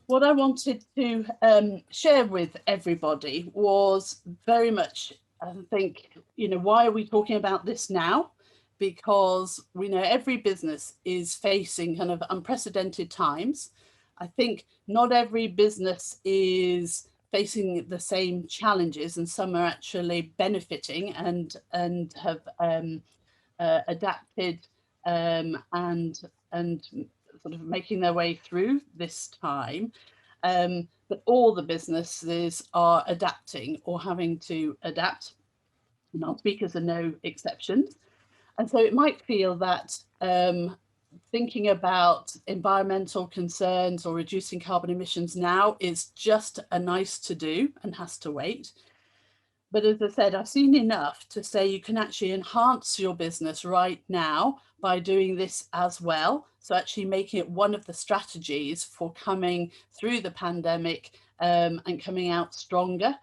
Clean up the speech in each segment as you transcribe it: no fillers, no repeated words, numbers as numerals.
what I wanted to share with everybody was very much, I think, why are we talking about this now? Because we know every business is facing kind of unprecedented times. I think not every business is facing the same challenges, and some are actually benefiting and have adapted and sort of making their way through this time. But all the businesses are adapting or having to adapt, and our speakers are no exceptions. And so it might feel that thinking about environmental concerns or reducing carbon emissions now is just a nice to do and has to wait. But as I said, I've seen enough to say you can actually enhance your business right now by doing this as well. So actually making it one of the strategies for coming through the pandemic and coming out stronger.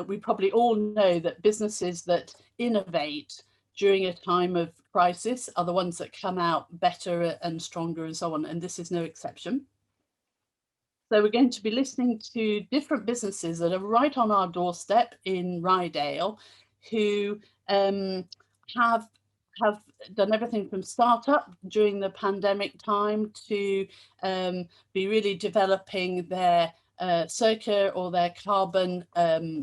We probably all know that businesses that innovate during a time of crisis are the ones that come out better and stronger and so on. And this is no exception. So we're going to be listening to different businesses that are right on our doorstep in Rydale, who have done everything from startup during the pandemic time to be really developing their circular or their carbon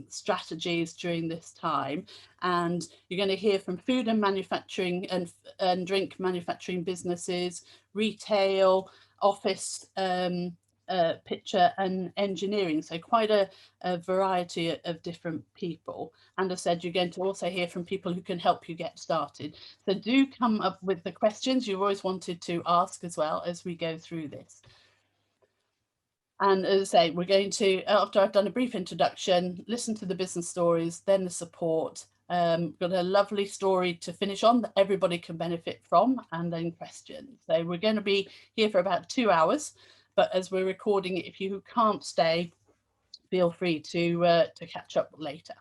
strategies during this time. And you're going to hear from food and manufacturing and drink manufacturing businesses, retail, office, picture and engineering, so quite a variety of different people. And as I said, you're going to also hear from people who can help you get started. So do come up with the questions you've always wanted to ask as well as we go through this. And as I say, we're going to, after I've done a brief introduction, listen to the business stories, then the support. Got a lovely story to finish on that everybody can benefit from, and then questions. So we're going to be here for about 2 hours. But as we're recording it, if you can't stay, feel free to catch up later.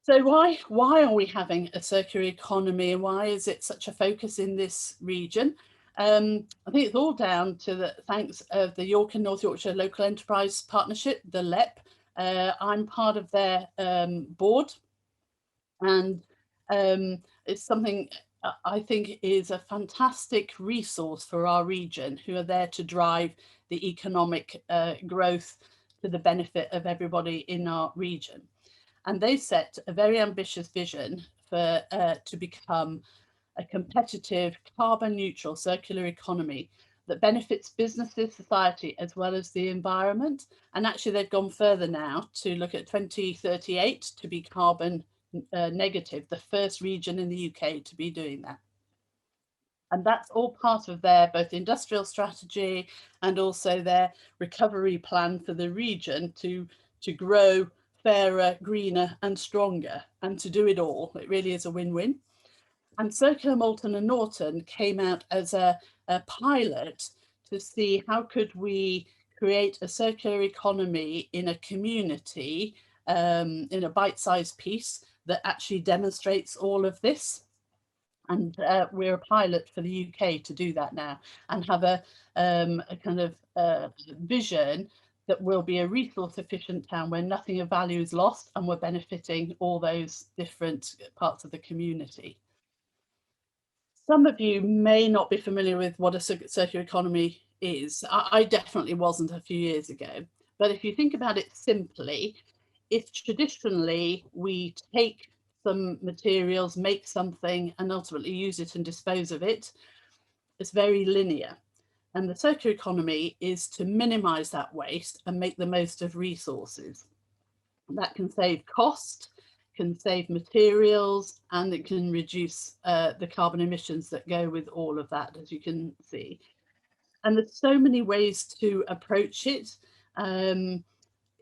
So why are we having a circular economy, and why is it such a focus in this region? I think it's all down to the thanks of the York and North Yorkshire Local Enterprise Partnership, the LEP. I'm part of their board, and it's something I think is a fantastic resource for our region, who are there to drive the economic growth to the benefit of everybody in our region. And they set a very ambitious vision for to become a competitive, carbon neutral circular economy that benefits businesses, society, as well as the environment. And actually they've gone further now to look at 2038 to be carbon negative, the first region in the UK to be doing that. And that's all part of their both industrial strategy and also their recovery plan for the region to grow fairer, greener and stronger, and to do it all. It really is a win-win. And Circular Malton and Norton came out as a pilot to see how could we create a circular economy in a community, in a bite-sized piece that actually demonstrates all of this. And we're a pilot for the UK to do that now, and have a kind of vision that will be a resource efficient town where nothing of value is lost, and we're benefiting all those different parts of the community. Some of you may not be familiar with what a circular economy is. I definitely wasn't a few years ago. But if you think about it simply, if traditionally we take some materials, make something, and ultimately use it and dispose of it, it's very linear. And the circular economy is to minimize that waste and make the most of resources. That can save cost, can save materials, and it can reduce the carbon emissions that go with all of that, as you can see. And there's so many ways to approach it.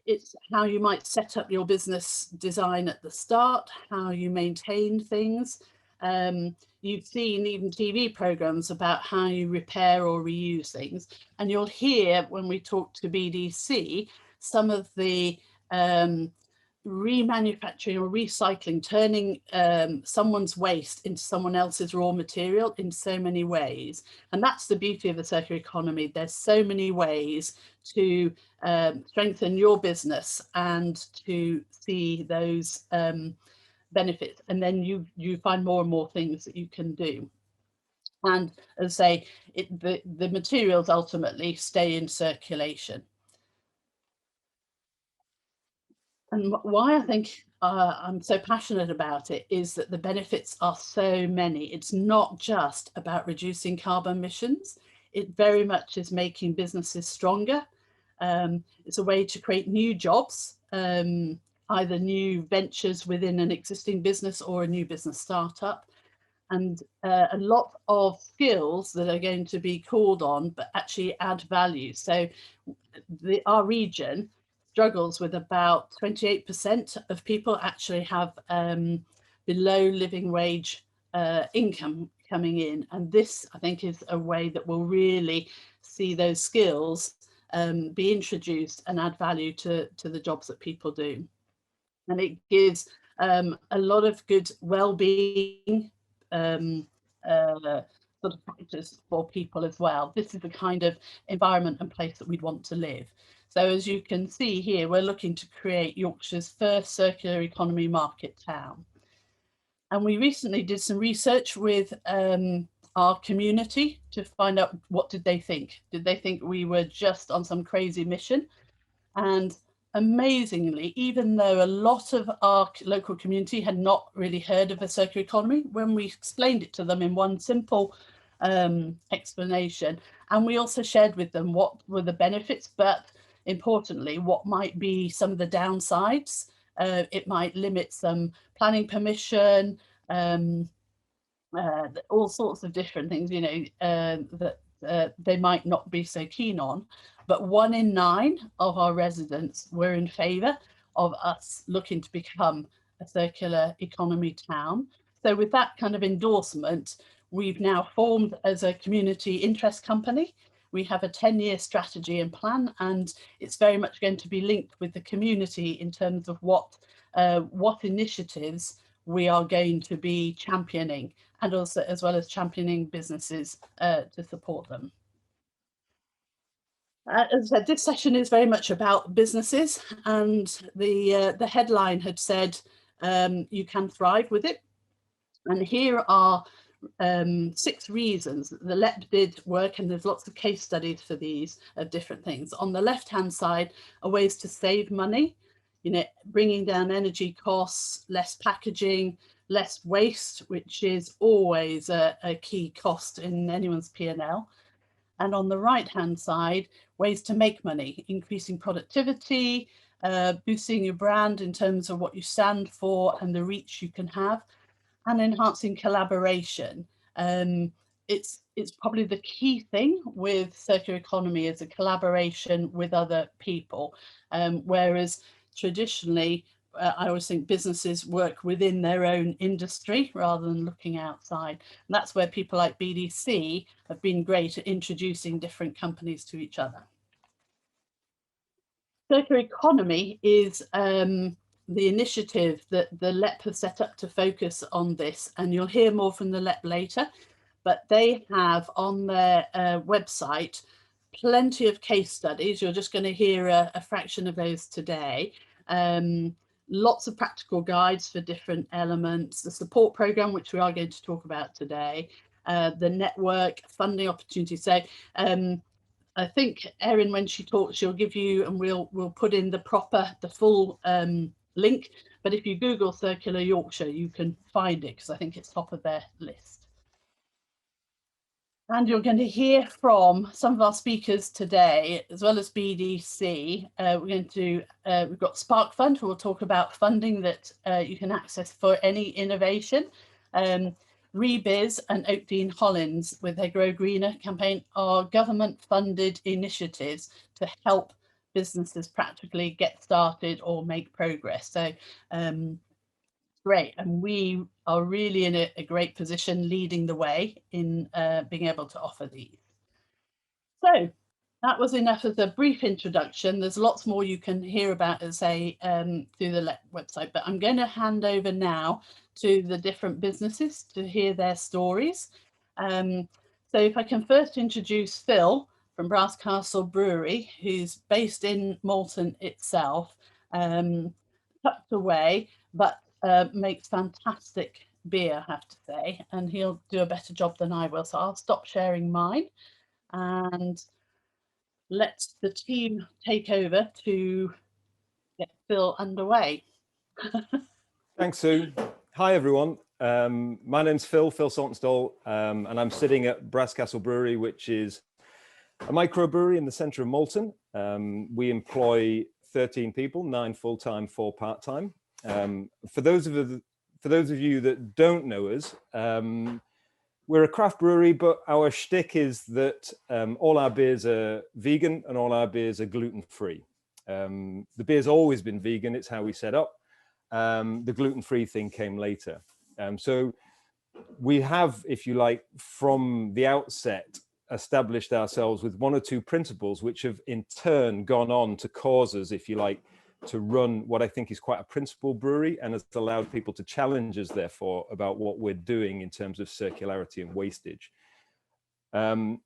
It's how you might set up your business design at the start, how you maintain things. You've seen even TV programs about how you repair or reuse things. And you'll hear when we talk to BDC, some of the remanufacturing or recycling, turning someone's waste into someone else's raw material in so many ways. And that's the beauty of the circular economy. There's so many ways to strengthen your business and to see those benefits. And then you find more and more things that you can do. And as I say, the materials ultimately stay in circulation. And why I think I'm so passionate about it is that the benefits are so many. It's not just about reducing carbon emissions. It very much is making businesses stronger. It's a way to create new jobs, either new ventures within an existing business or a new business startup. And a lot of skills that are going to be called on, but actually add value. So our region struggles with about 28% of people actually have below living wage income coming in. And this, I think, is a way that will really see those skills be introduced and add value to the jobs that people do. And it gives a lot of good well-being sort of factors for people as well. This is the kind of environment and place that we'd want to live. So as you can see here, we're looking to create Yorkshire's first circular economy market town. And we recently did some research with our community to find out what did they think. Did they think we were just on some crazy mission? And amazingly, even though a lot of our local community had not really heard of a circular economy, when we explained it to them in one simple explanation, and we also shared with them what were the benefits, but importantly, what might be some of the downsides. It might limit some planning permission, all sorts of different things, you know, that they might not be so keen on. But 1 in 9 of our residents were in favour of us looking to become a circular economy town. So with that kind of endorsement, we've now formed as a community interest company. We have a 10-year strategy and plan, and it's very much going to be linked with the community in terms of what initiatives we are going to be championing, and also as well as championing businesses to support them. As I said, this session is very much about businesses, and the headline had said you can thrive with it. And here are 6 reasons the LEP did work, and there's lots of case studies for these of different things. On the left-hand side are ways to save money, you know, bringing down energy costs, less packaging, less waste, which is always a key cost in anyone's P&L. And on the right-hand side, ways to make money, increasing productivity, boosting your brand in terms of what you stand for and the reach you can have, and enhancing collaboration. It's probably the key thing with circular economy is a collaboration with other people, whereas traditionally, I always think businesses work within their own industry rather than looking outside. And that's where people like BDC have been great at introducing different companies to each other. Circular economy is the initiative that the LEP have set up to focus on this, and you'll hear more from the LEP later, but they have on their website plenty of case studies. You're just going to hear a fraction of those today. Lots of practical guides for different elements, the support program, which we are going to talk about today, the network funding opportunities. So I think Erin, when she talks, she'll give you, and we'll put in the full link. But if you Google Circular Yorkshire, you can find it because I think it's top of their list. And you're going to hear from some of our speakers today, as well as BDC. We've got Spark Fund, who will talk about funding that you can access for any innovation. Rebiz and Oakdean Hollins with their Grow Greener campaign are government-funded initiatives to help businesses practically get started or make progress. So great, and we are really in a great position leading the way in being able to offer these. So That was enough as a brief introduction. There's lots more you can hear about as through the website, but I'm going to hand over now to the different businesses to hear their stories. So if I can first introduce Phil from Brass Castle Brewery, who's based in Malton itself, tucked away, but makes fantastic beer, I have to say, and he'll do a better job than I will. So I'll stop sharing mine and let the team take over to get Phil underway. Thanks, Sue. Hi, everyone. My name's Phil Saltonstall, and I'm sitting at Brass Castle Brewery, which is a microbrewery in the centre of Malton. We employ 13 people, 9 full-time, 4 part-time. For those of you that don't know us, we're a craft brewery, but our shtick is that all our beers are vegan and all our beers are gluten-free. The beer's always been vegan, it's how we set up. The gluten-free thing came later. So we have, if you like, from the outset, established ourselves with 1 or 2 principles, which have in turn gone on to cause us, if you like, to run what I think is quite a principled brewery, and has allowed people to challenge us, therefore, about what we're doing in terms of circularity and wastage. The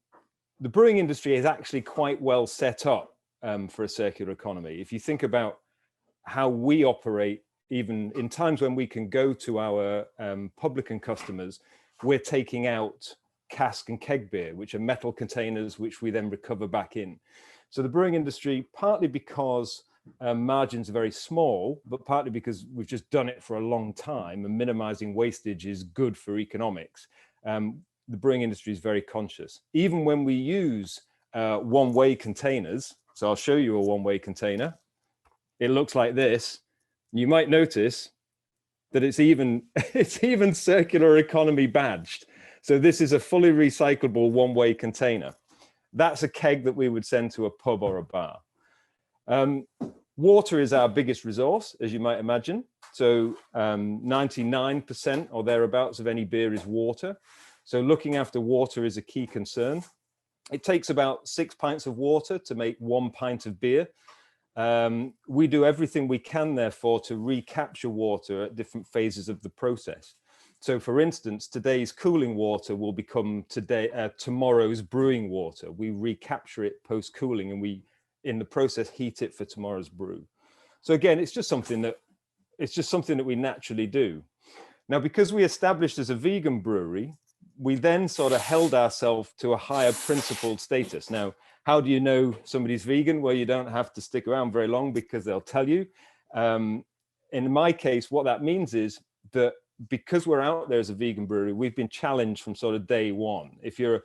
brewing industry is actually quite well set up for a circular economy. If you think about how we operate, even in times when we can go to our publican customers, we're taking out cask and keg beer, which are metal containers, which we then recover back in. So the brewing industry, partly because margins are very small, but partly because we've just done it for a long time and minimizing wastage is good for economics. The brewing industry is very conscious. Even when we use one-way containers, so I'll show you a one-way container. It looks like this. You might notice that it's even circular economy badged. So this is a fully recyclable one-way container. That's a keg that we would send to a pub or a bar. Water is our biggest resource, as you might imagine. So 99% or thereabouts of any beer is water. So looking after water is a key concern. It takes about 6 pints of water to make 1 pint of beer. We do everything we can, therefore, to recapture water at different phases of the process. So, for instance, today's cooling water will become tomorrow's brewing water. We recapture it post-cooling, and we, in the process, heat it for tomorrow's brew. So again, it's just something that we naturally do. Now, because we established as a vegan brewery, we then sort of held ourselves to a higher principled status. Now, how do you know somebody's vegan? Well, you don't have to stick around very long because they'll tell you. In my case, what that means is that because we're out there as a vegan brewery, we've been challenged from sort of day one. If you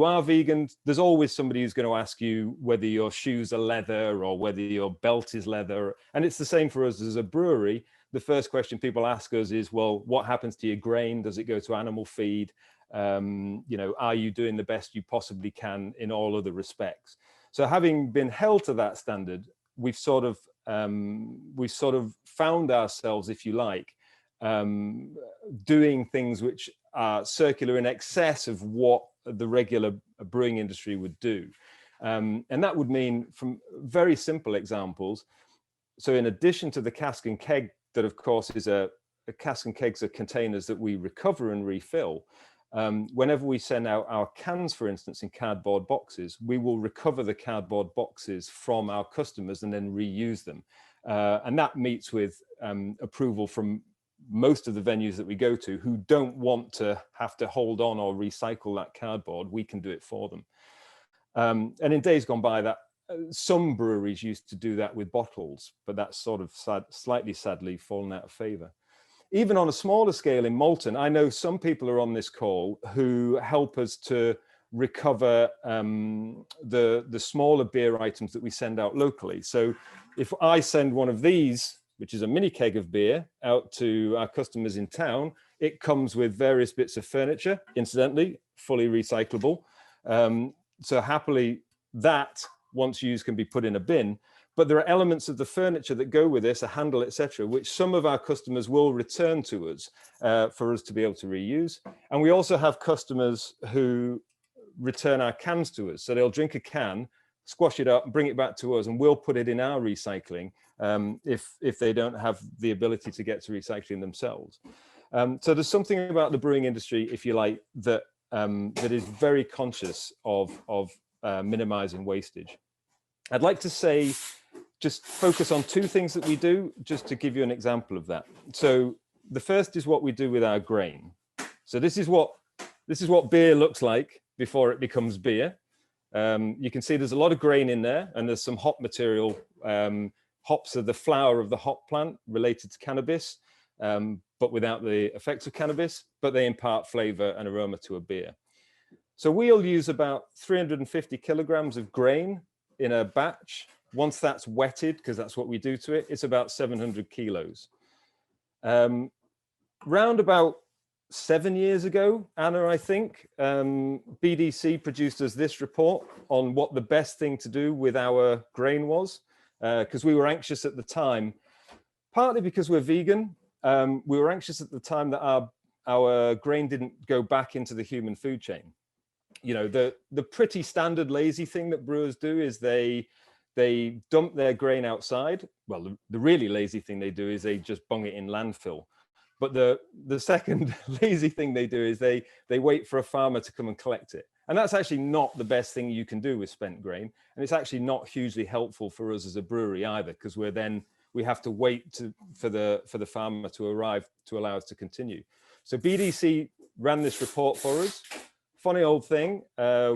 are vegan, there's always somebody who's going to ask you whether your shoes are leather or whether your belt is leather. And it's the same for us as a brewery. The first question people ask us is, well, what happens to your grain? Does it go to animal feed? Are you doing the best you possibly can in all other respects? So having been held to that standard, we've sort of found ourselves, if you like, doing things which are circular in excess of what the regular brewing industry would do. And that would mean, from very simple examples, so in addition to the cask and keg, that of course is a cask and kegs are containers that we recover and refill. Whenever we send out our cans, for instance, in cardboard boxes, we will recover the cardboard boxes from our customers and then reuse them. And that meets with approval from most of the venues that we go to, who don't want to have to hold on or recycle that cardboard. We can do it for them. And in days gone by, that some breweries used to do that with bottles, but that's sort of slightly sadly fallen out of favor. Even on a smaller scale in Malton, I know some people are on this call who help us to recover the smaller beer items that we send out locally. So if I send one of these, which is a mini keg of beer, out to our customers in town, it comes with various bits of furniture, incidentally, fully recyclable. So happily, that, once used, can be put in a bin. But there are elements of the furniture that go with this, a handle, etc., which some of our customers will return to us for us to be able to reuse. And we also have customers who return our cans to us. So they'll drink a can, squash it up, bring it back to us, and we'll put it in our recycling if they don't have the ability to get to recycling themselves. So there's something about the brewing industry, if you like, that that is very conscious of minimizing wastage. I'd like to say, just focus on two things that we do, just to give you an example of that. So the first is what we do with our grain. So this is what beer looks like before it becomes beer. You can see there's a lot of grain in there, and there's some hop material. Hops are the flower of the hop plant related to cannabis, but without the effects of cannabis, but they impart flavor and aroma to a beer. So we'll use about 350 kilograms of grain in a batch. Once that's wetted, because that's what we do to it, it's about 700 kilos. Round about 7 years ago, Anna, I think, BDC produced us this report on what the best thing to do with our grain was, because we were anxious at the time, partly because we're vegan. We were anxious at the time that our grain didn't go back into the human food chain. You know, the pretty standard lazy thing that brewers do is they dump their grain outside. Well, the really lazy thing they do is they just bung it in landfill. But the second lazy thing they do is they wait for a farmer to come and collect it. And that's actually not the best thing you can do with spent grain. And it's actually not hugely helpful for us as a brewery either, because we have to wait for the farmer to arrive to allow us to continue. So BDC ran this report for us. Funny old thing,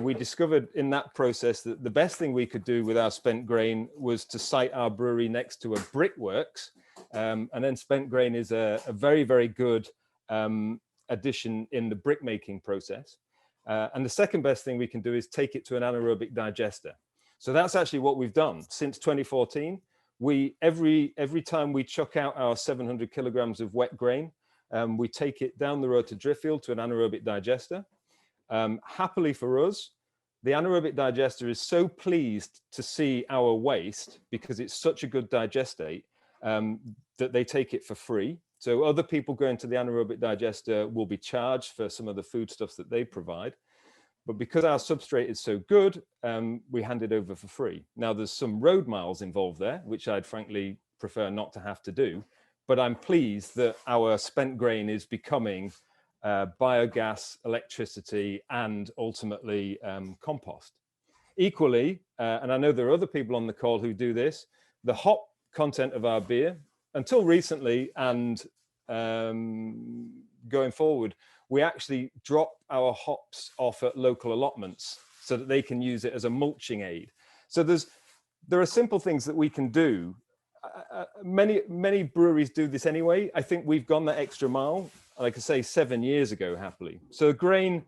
we discovered in that process that the best thing we could do with our spent grain was to site our brewery next to a brickworks. And then spent grain is a very, very good addition in the brick making process. And the second best thing we can do is take it to an anaerobic digester. So that's actually what we've done since 2014. Every time we chuck out our 700 kilograms of wet grain, we take it down the road to Driffield to an anaerobic digester. Happily for us, the anaerobic digester is so pleased to see our waste, because it's such a good digestate, that they take it for free. So other people going to the anaerobic digester will be charged for some of the foodstuffs that they provide. But because our substrate is so good, we hand it over for free. Now, there's some road miles involved there, which I'd frankly prefer not to have to do. But I'm pleased that our spent grain is becoming biogas, electricity, and ultimately compost. Equally, and I know there are other people on the call who do this, the hop content of our beer, until recently and going forward, we actually drop our hops off at local allotments so that they can use it as a mulching aid. So there are simple things that we can do. Many breweries do this anyway. I think we've gone that extra mile, like I say, 7 years ago, happily. So grain,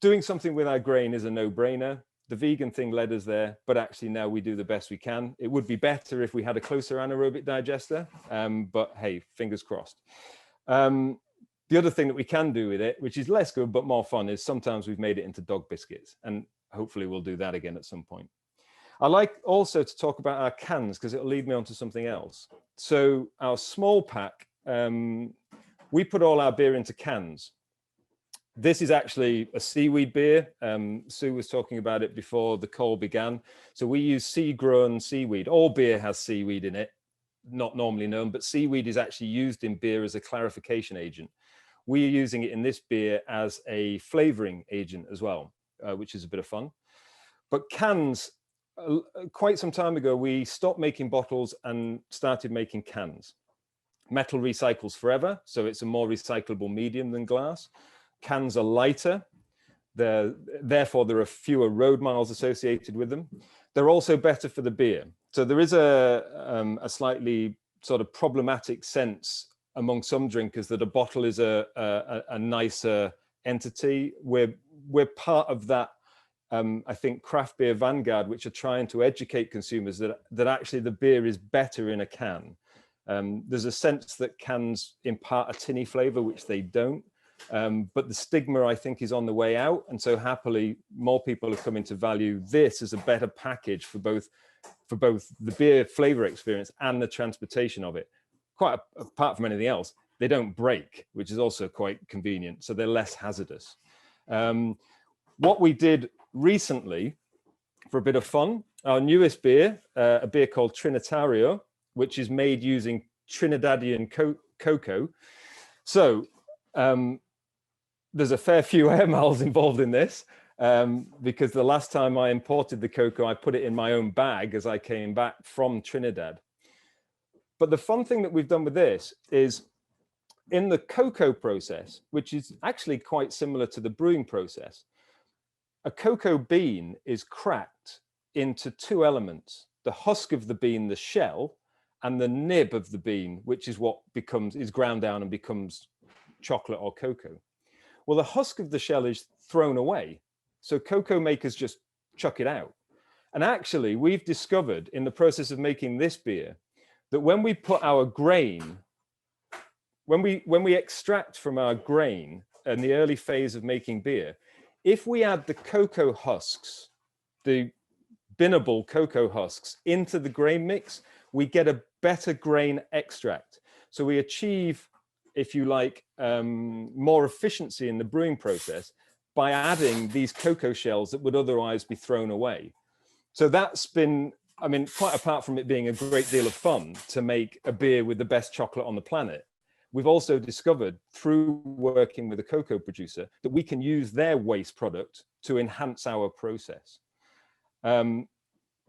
doing something with our grain is a no-brainer. The vegan thing led us there, but actually now we do the best we can. It would be better if we had a closer anaerobic digester, but hey, fingers crossed. The other thing that we can do with it, which is less good but more fun, is sometimes we've made it into dog biscuits, and hopefully we'll do that again at some point. I like also to talk about our cans, because it'll lead me on to something else. So our small pack, we put all our beer into cans. This is actually a seaweed beer. Sue was talking about it before the call began. So we use sea-grown seaweed. All beer has seaweed in it, not normally known, but seaweed is actually used in beer as a clarification agent. We are using it in this beer as a flavoring agent as well, which is a bit of fun. But cans, quite some time ago, we stopped making bottles and started making cans. Metal recycles forever, so it's a more recyclable medium than glass. Cans are lighter, therefore there are fewer road miles associated with them. They're also better for the beer. So there is a slightly sort of problematic sense among some drinkers that a bottle is a nicer entity. We're part of that, I think, craft beer vanguard, which are trying to educate consumers that actually the beer is better in a can. There's a sense that cans impart a tinny flavor, which they don't. But the stigma, I think, is on the way out. And so happily, more people are coming to value this as a better package for both the beer flavor experience and the transportation of it. Quite apart from anything else, they don't break, which is also quite convenient. So they're less hazardous. What we did recently for a bit of fun, our newest beer, a beer called Trinitario, which is made using Trinidadian cocoa. So there's a fair few air miles involved in this, because the last time I imported the cocoa, I put it in my own bag as I came back from Trinidad. But the fun thing that we've done with this is in the cocoa process, which is actually quite similar to the brewing process, a cocoa bean is cracked into two elements: the husk of the bean, the shell, and the nib of the bean, which is what is ground down and becomes chocolate or cocoa. Well, the husk of the shell is thrown away, so cocoa makers just chuck it out. And actually, we've discovered in the process of making this beer that when we put our grain, when we extract from our grain in the early phase of making beer, if we add the cocoa husks, the binnable cocoa husks, into the grain mix, we get a better grain extract. So we achieve, if you like, more efficiency in the brewing process by adding these cocoa shells that would otherwise be thrown away. So that's been, I mean, quite apart from it being a great deal of fun to make a beer with the best chocolate on the planet, we've also discovered through working with a cocoa producer that we can use their waste product to enhance our process. The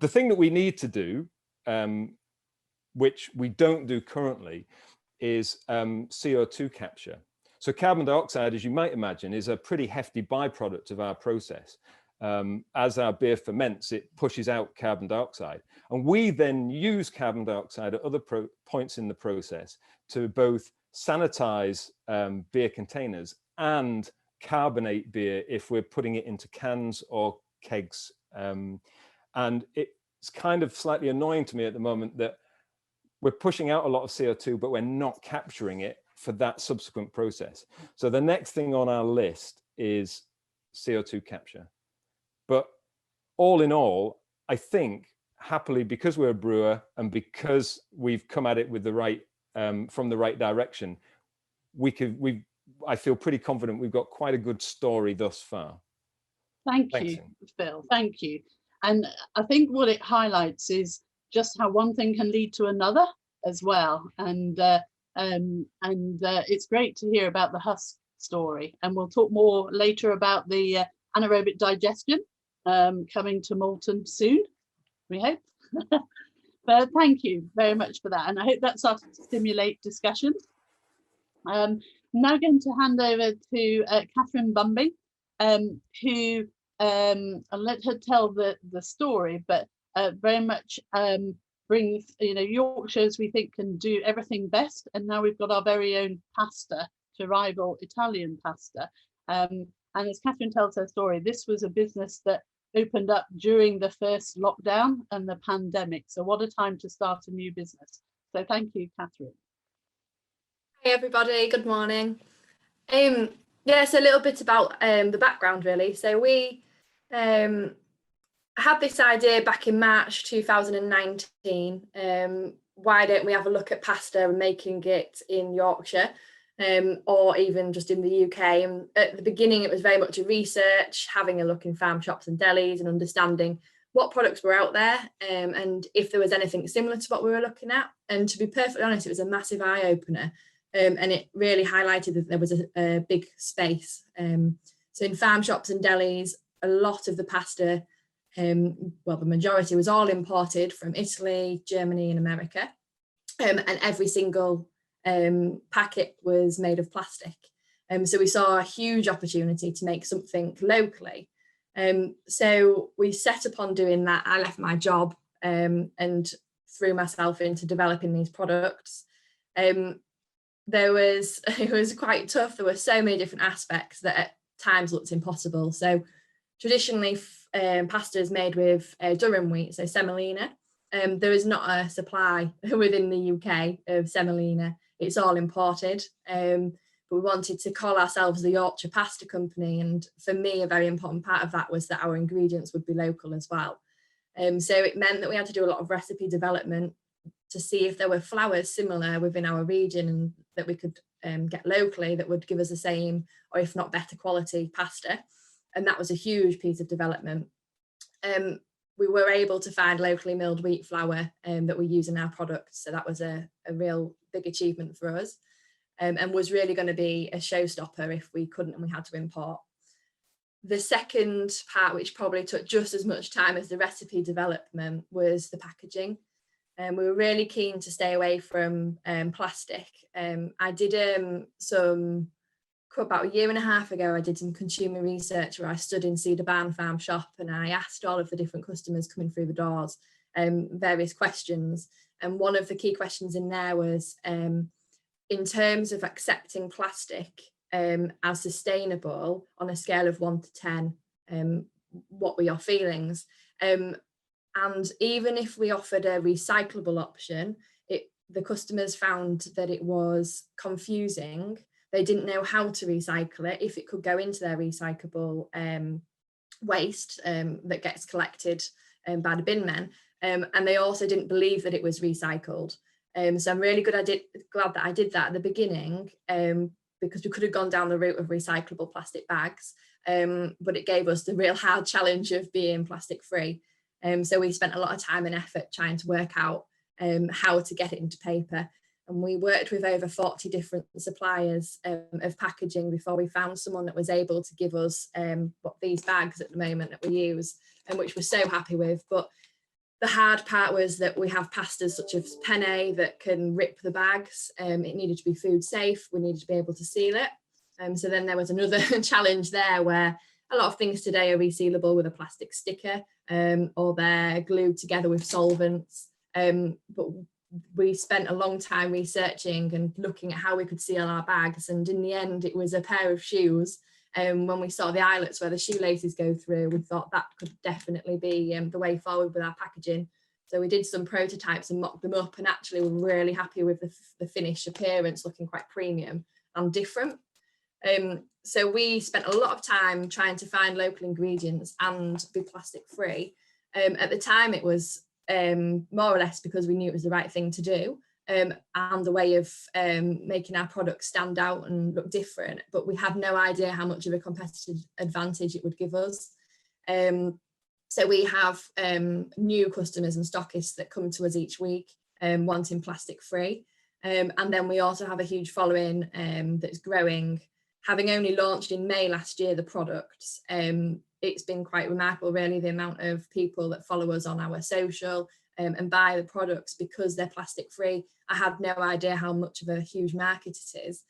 thing that we need to do, which we don't do currently, is CO2 capture. So carbon dioxide, as you might imagine, is a pretty hefty byproduct of our process. As our beer ferments, it pushes out carbon dioxide. And we then use carbon dioxide at other points in the process to both sanitize beer containers and carbonate beer if we're putting it into cans or kegs. And it's kind of slightly annoying to me at the moment that we're pushing out a lot of CO2, but we're not capturing it for that subsequent process. So the next thing on our list is CO2 capture. But all in all, I think happily, because we're a brewer and because we've come at it with the right, from the right direction, I feel pretty confident we've got quite a good story thus far. Thanks, you, Phil. Thank you. And I think what it highlights is just how one thing can lead to another as well. And it's great to hear about the husk story. And we'll talk more later about the anaerobic digestion coming to Malton soon, we hope. But thank you very much for that. And I hope that started to stimulate discussion. I'm now going to hand over to Catherine Bumbing, who I'll let her tell the story, but very much brings, Yorkshire, as we think, can do everything best. And now we've got our very own pasta to rival Italian pasta. And as Catherine tells her story, this was a business that opened up during the first lockdown and the pandemic. So what a time to start a new business. So thank you, Catherine. Hey everybody, good morning. Yeah, so a little bit about the background really. So we had this idea back in March 2019. Why don't we have a look at pasta and making it in Yorkshire, or even just in the UK? And at the beginning, it was very much a research, having a look in farm shops and delis and understanding what products were out there, and if there was anything similar to what we were looking at. And to be perfectly honest, it was a massive eye-opener. And it really highlighted that there was a big space. So in farm shops and delis, a lot of the pasta, well, the majority was all imported from Italy, Germany and America. And every single packet was made of plastic. So we saw a huge opportunity to make something locally. So we set upon doing that. I left my job and threw myself into developing these products. It was quite tough. There were so many different aspects that at times looked impossible. So traditionally, pasta is made with durum wheat, so semolina. There is not a supply within the UK of semolina. It's all imported. But we wanted to call ourselves the Yorkshire Pasta Company. And for me, a very important part of that was that our ingredients would be local as well. So it meant that we had to do a lot of recipe development to see if there were flours similar within our region and that we could get locally that would give us the same, or if not better quality pasta. And that was a huge piece of development. we were able to find locally milled wheat flour that we use in our products. So that was a real big achievement for us, and was really going to be a showstopper if we couldn't and we had to import. The second part, which probably took just as much time as the recipe development, was the packaging. And we were really keen to stay away from plastic. I did about a year and a half ago, I did some consumer research where I stood in Cedar Barn Farm shop and I asked all of the different customers coming through the doors various questions. And one of the key questions in there was, in terms of accepting plastic as sustainable on a scale of 1 to 10, what were your feelings? And even if we offered a recyclable option, the customers found that it was confusing. They didn't know how to recycle it, if it could go into their recyclable waste that gets collected by the bin men. And they also didn't believe that it was recycled. So I'm really glad that I did that at the beginning, because we could have gone down the route of recyclable plastic bags, but it gave us the real hard challenge of being plastic free. So we spent a lot of time and effort trying to work out how to get it into paper. And we worked with over 40 different suppliers of packaging before we found someone that was able to give us these bags at the moment that we use, and which we're so happy with. But the hard part was that we have pastas such as penne that can rip the bags. It needed to be food safe. We needed to be able to seal it. So then there was another challenge there, where a lot of things today are resealable with a plastic sticker, or they're glued together with solvents. But we spent a long time researching and looking at how we could seal our bags, and in the end it was a pair of shoes. When we saw the eyelets where the shoelaces go through, we thought that could definitely be the way forward with our packaging. So we did some prototypes and mocked them up, and actually we're really happy with the finished appearance, looking quite premium and different. So we spent a lot of time trying to find local ingredients and be plastic free. At the time it was more or less because we knew it was the right thing to do, and a way of making our products stand out and look different, but we had no idea how much of a competitive advantage it would give us. So we have new customers and stockists that come to us each week wanting plastic free, and then we also have a huge following that's growing. Having only launched in May last year the products, it's been quite remarkable really, the amount of people that follow us on our social and buy the products because they're plastic free. I had no idea how much of a huge market it is.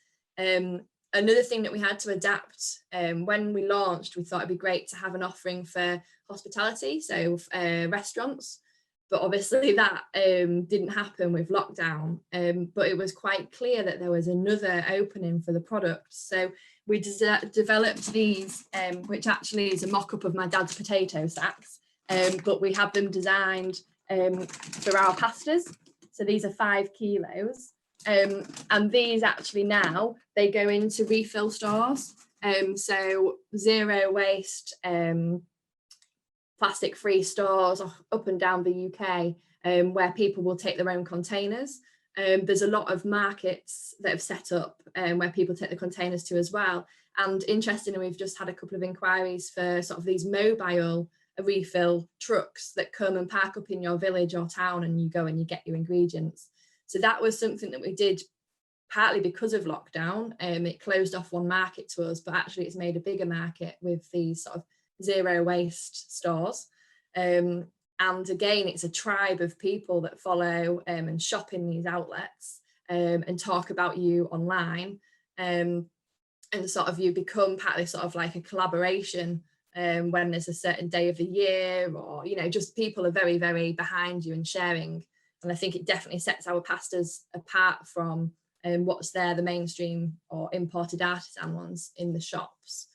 Another thing that we had to adapt, when we launched, we thought it'd be great to have an offering for hospitality, so restaurants, but obviously that didn't happen with lockdown, but it was quite clear that there was another opening for the products. So we developed these, which actually is a mock-up of my dad's potato sacks, but we have them designed for our pastas. So these are 5 kilos, and these actually now, they go into refill stores, so zero waste, plastic free stores up and down the UK, where people will take their own containers. There's a lot of markets that have set up where people take the containers to as well. And interestingly, we've just had a couple of inquiries for sort of these mobile refill trucks that come and park up in your village or town, and you go and you get your ingredients. So that was something that we did partly because of lockdown. It closed off one market to us, but actually it's made a bigger market with these sort of zero waste stores. And again, it's a tribe of people that follow and shop in these outlets and talk about you online, and sort of you become partly sort of like a collaboration when there's a certain day of the year, or just people are very, very behind you and sharing. And I think it definitely sets our pastas apart from what's there, the mainstream or imported artisan ones in the shops.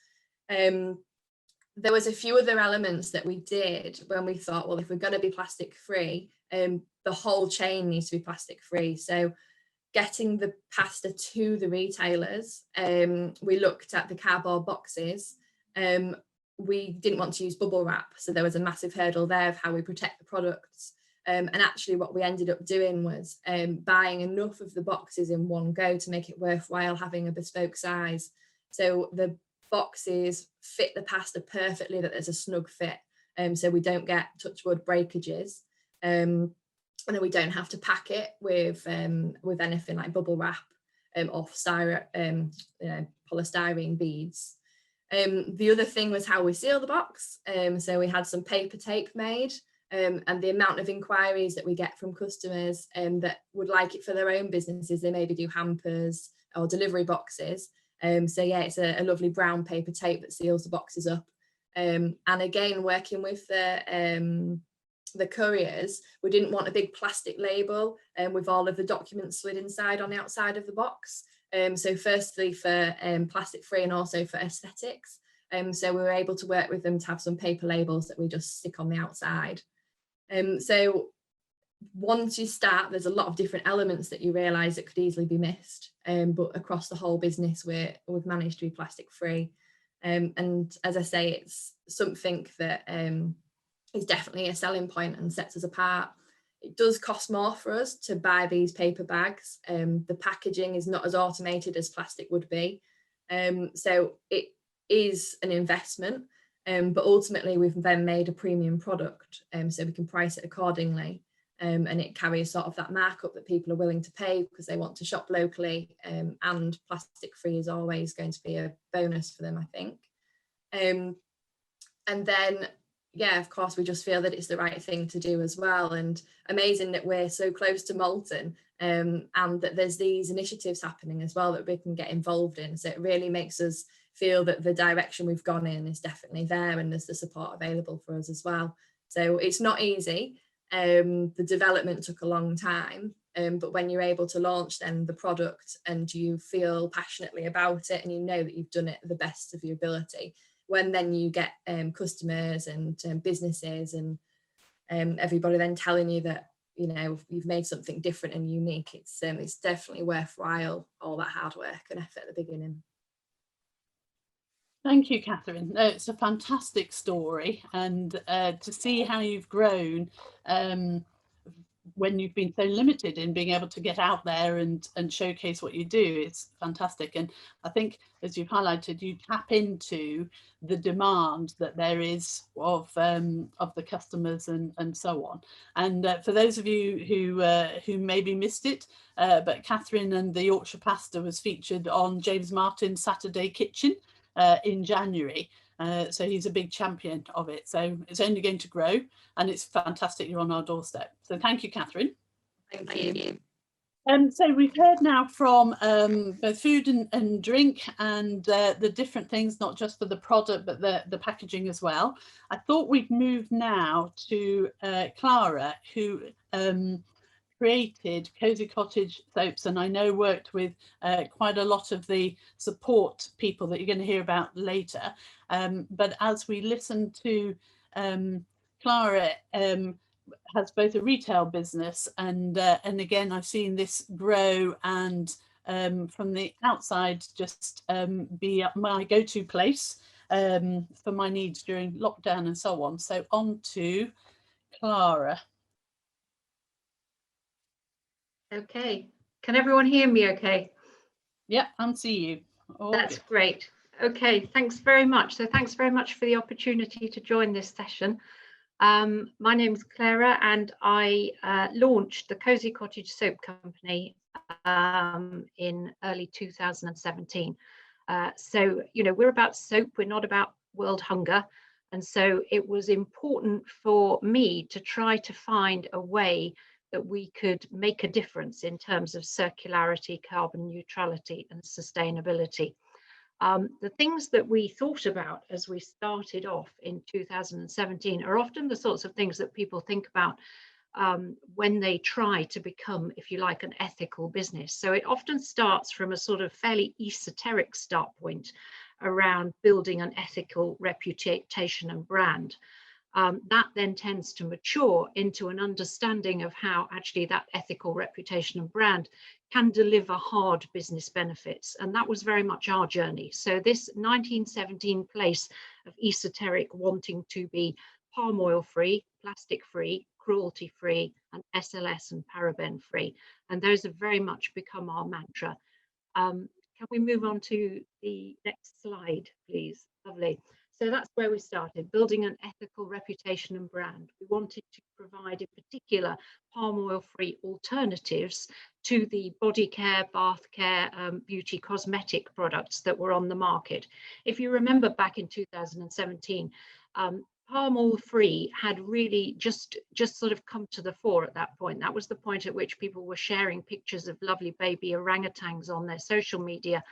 There was a few other elements that we did when we thought, well, if we're going to be plastic free, the whole chain needs to be plastic free. So getting the pasta to the retailers, we looked at the cardboard boxes. We didn't want to use bubble wrap, so there was a massive hurdle there of how we protect the products. And actually what we ended up doing was buying enough of the boxes in one go to make it worthwhile having a bespoke size. So the boxes fit the pasta perfectly, that there's a snug fit. so we don't get touch wood breakages, and then we don't have to pack it with anything like bubble wrap or polystyrene beads. The other thing was how we seal the box. So we had some paper tape made, and the amount of inquiries that we get from customers that would like it for their own businesses. They maybe do hampers or delivery boxes. So yeah, it's a lovely brown paper tape that seals the boxes up. And again, working with the couriers, we didn't want a big plastic label with all of the documents slid inside on the outside of the box. So firstly for plastic free and also for aesthetics. So we were able to work with them to have some paper labels that we just stick on the outside. So once you start, there's a lot of different elements that you realise that could easily be missed. But across the whole business, we've managed to be plastic free. And as I say, it's something that is definitely a selling point and sets us apart. It does cost more for us to buy these paper bags. The packaging is not as automated as plastic would be. So it is an investment, but ultimately we've then made a premium product, so we can price it accordingly. And it carries sort of that markup that people are willing to pay because they want to shop locally, and plastic free is always going to be a bonus for them, I think. And then, yeah, of course, we just feel that it's the right thing to do as well. And amazing that we're so close to Malton, and that there's these initiatives happening as well that we can get involved in. So it really makes us feel that the direction we've gone in is definitely there, and there's the support available for us as well. So it's not easy. The development took a long time, but when you're able to launch then the product and you feel passionately about it and you know that you've done it the best of your ability, when then you get customers and businesses and everybody then telling you that, you know, you've made something different and unique, it's definitely worthwhile all that hard work and effort at the beginning. Thank you, Catherine. It's a fantastic story, and to see how you've grown when you've been so limited in being able to get out there and showcase what you do, it's fantastic. And I think, as you've highlighted, you tap into the demand that there is of the customers and so on. And for those of you who maybe missed it, but Catherine and the Yorkshire pasta was featured on James Martin's Saturday Kitchen in January. So he's a big champion of it. So it's only going to grow, and it's fantastic you're on our doorstep. So thank you, Catherine. Thank you. So we've heard now from both food and drink and the different things, not just for the product, but the packaging as well. I thought we'd move now to Clara, who created Cozy Cottage soaps, and I know worked with quite a lot of the support people that you're going to hear about later. But as we listen to Clara, has both a retail business and again I've seen this grow and from the outside just be my go-to place for my needs during lockdown and so on. So on to Clara. Okay, can everyone hear me okay? Yeah, and see you. That's great. Okay, thanks very much. So thanks very much for the opportunity to join this session. My name is Clara, and I launched the Cozy Cottage Soap Company in early 2017. So, you know, we're about soap, we're not about world hunger. And so it was important for me to try to find a way that we could make a difference in terms of circularity, carbon neutrality and sustainability. The things that we thought about as we started off in 2017 are often the sorts of things that people think about when they try to become, if you like, an ethical business. So it often starts from a sort of fairly esoteric start point around building an ethical reputation and brand. That then tends to mature into an understanding of how actually that ethical reputation and brand can deliver hard business benefits. And that was very much our journey. So this 1917 place of esoteric wanting to be palm oil free, plastic free, cruelty free, and SLS and paraben free. And those have very much become our mantra. Can we move on to the next slide, please? Lovely. So that's where we started, building an ethical reputation and brand. We wanted to provide, in particular, palm oil-free alternatives to the body care, bath care, beauty cosmetic products that were on the market. If you remember back in 2017, palm oil free had really just sort of come to the fore at that point. That was the point at which people were sharing pictures of lovely baby orangutans on their social media.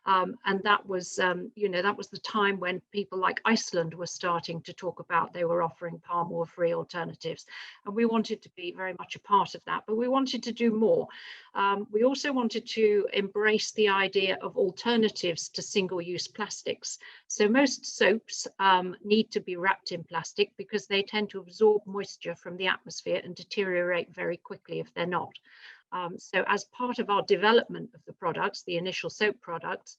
And that was, you know, that was the time when people like Iceland were starting to talk about they were offering palm oil free alternatives. And we wanted to be very much a part of that, but we wanted to do more. We also wanted to embrace the idea of alternatives to single-use plastics. So most soaps need to be wrapped in plastic because they tend to absorb moisture from the atmosphere and deteriorate very quickly if they're not. So as part of our development of the products, the initial soap products,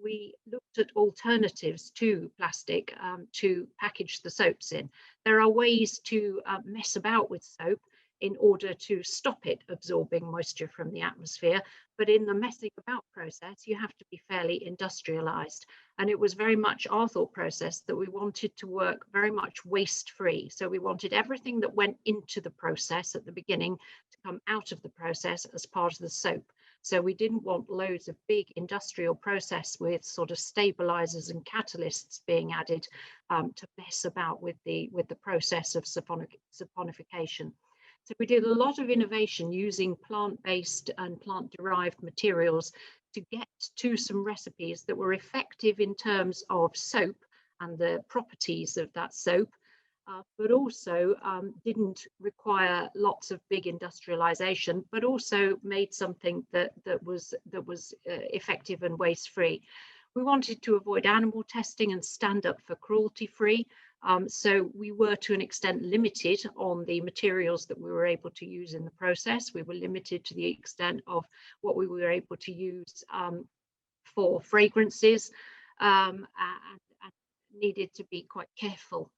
we looked at alternatives to plastic to package the soaps in. There are ways to mess about with soap in order to stop it absorbing moisture from the atmosphere. But in the messing about process, you have to be fairly industrialized. And it was very much our thought process that we wanted to work very much waste-free. So we wanted everything that went into the process at the beginning to come out of the process as part of the soap. So we didn't want loads of big industrial process with sort of stabilizers and catalysts being added to mess about with the process of saponification. So we did a lot of innovation using plant-based and plant-derived materials to get to some recipes that were effective in terms of soap and the properties of that soap, but also didn't require lots of big industrialization, but also made something that was effective and waste-free. We wanted to avoid animal testing and stand up for cruelty-free. So we were to an extent limited on the materials that we were able to use in the process. We were limited to the extent of what we were able to use for fragrances, and needed to be quite careful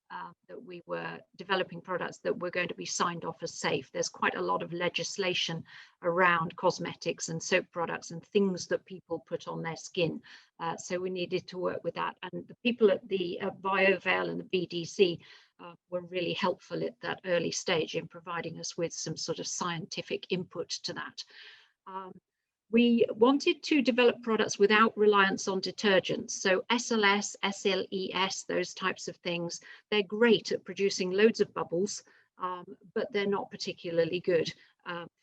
that we were developing products that were going to be signed off as safe. There's quite a lot of legislation around cosmetics and soap products and things that people put on their skin. So we needed to work with that. And the people at the BioVale and the BDC were really helpful at that early stage in providing us with some sort of scientific input to that. We wanted to develop products without reliance on detergents. So SLS, SLES, those types of things, they're great at producing loads of bubbles, but they're not particularly good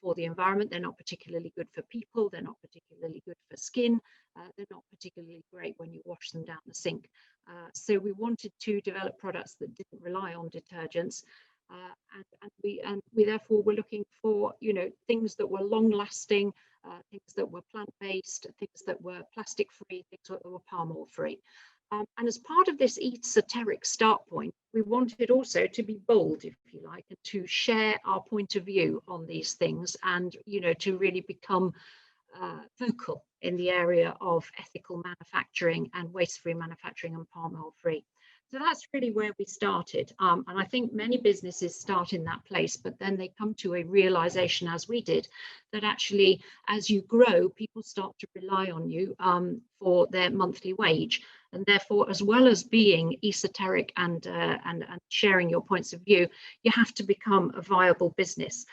for the environment. They're not particularly good for people. They're not particularly good for skin. They're not particularly great when you wash them down the sink. So we wanted to develop products that didn't rely on detergents. And we therefore were looking for, you know, things that were long lasting, things that were plant-based, things that were plastic-free, things that were palm oil-free. And as part of this esoteric start point, we wanted also to be bold, if you like, and to share our point of view on these things and, you know, to really become vocal in the area of ethical manufacturing and waste-free manufacturing and palm oil-free. So that's really where we started. And I think many businesses start in that place, but then they come to a realization, as we did, that actually, as you grow, people start to rely on you for their monthly wage. And therefore, as well as being esoteric and sharing your points of view, you have to become a viable business.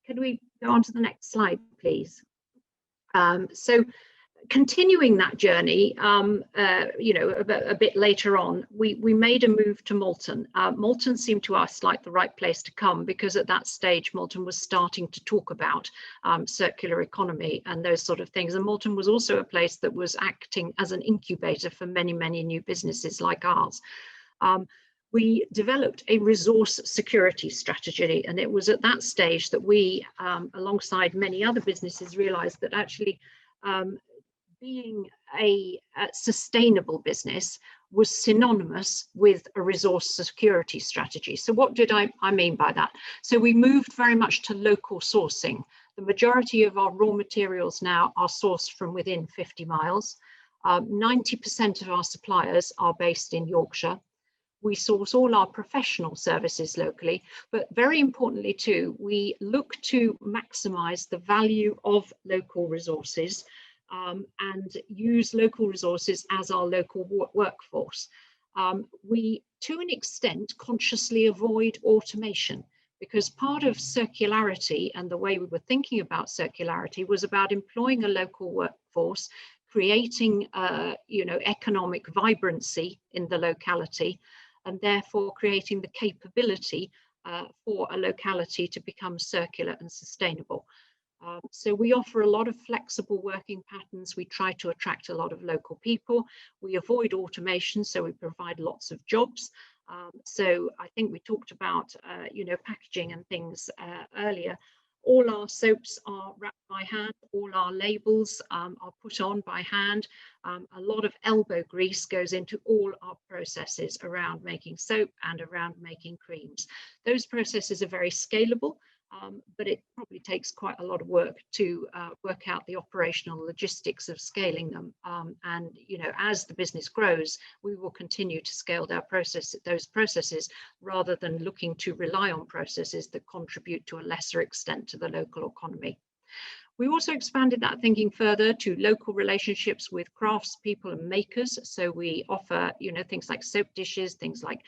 Could we go on to the next slide, please? So continuing that journey, you know, a bit later on, we made a move to Malton. Malton seemed to us like the right place to come because at that stage, Malton was starting to talk about circular economy and those sort of things. And Malton was also a place that was acting as an incubator for many, many new businesses like ours. We developed a resource security strategy, and it was at that stage that we, alongside many other businesses, realized that actually being a sustainable business was synonymous with a resource security strategy. So what did I mean by that? So we moved very much to local sourcing. The majority of our raw materials now are sourced from within 50 miles. 90% of our suppliers are based in Yorkshire. We source all our professional services locally, but very importantly too, we look to maximize the value of local resources and use local resources as our local workforce. we, to an extent, consciously avoid automation, because part of circularity and the way we were thinking about circularity was about employing a local workforce, creating economic vibrancy in the locality, and therefore creating the capability for a locality to become circular and sustainable. So we offer a lot of flexible working patterns. We try to attract a lot of local people. We avoid automation, so we provide lots of jobs. So I think we talked about, packaging and things earlier. All our soaps are wrapped by hand. All our labels are put on by hand. A lot of elbow grease goes into all our processes around making soap and around making creams. Those processes are very scalable. But it probably takes quite a lot of work to work out the operational logistics of scaling them. And as the business grows, we will continue to scale those processes rather than looking to rely on processes that contribute to a lesser extent to the local economy. We also expanded that thinking further to local relationships with craftspeople and makers. So we offer, things like soap dishes, things like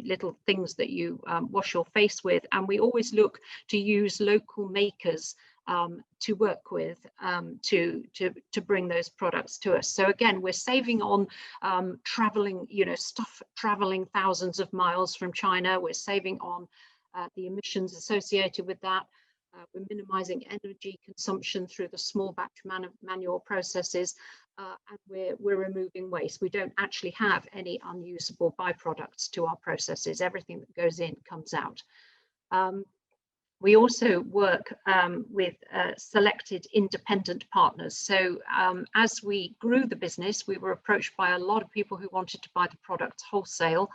little things that you wash your face with, and we always look to use local makers to work with to bring those products to us. So again, we're saving on traveling, stuff traveling thousands of miles from China. We're saving on the emissions associated with that. We're minimizing energy consumption through the small batch manual processes, and we're removing waste. We don't actually have any unusable byproducts to our processes. Everything that goes in comes out. We also work with selected independent partners. So as we grew the business, we were approached by a lot of people who wanted to buy the products wholesale.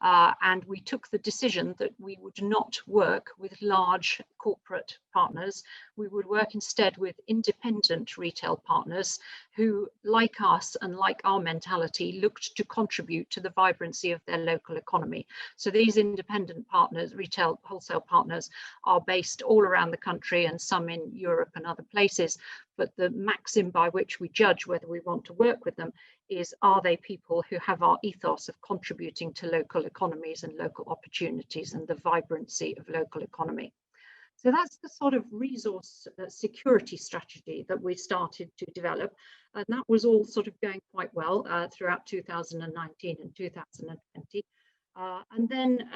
And we took the decision that we would not work with large corporate partners. We would work instead with independent retail partners who, like us and like our mentality, looked to contribute to the vibrancy of their local economy. So these independent partners, retail wholesale partners, are based all around the country and some in Europe and other places. But the maxim by which we judge whether we want to work with them is, are they people who have our ethos of contributing to local economies and local opportunities and the vibrancy of local economy? So that's the sort of resource security strategy that we started to develop. And that was all sort of going quite well throughout 2019 and 2020. And then,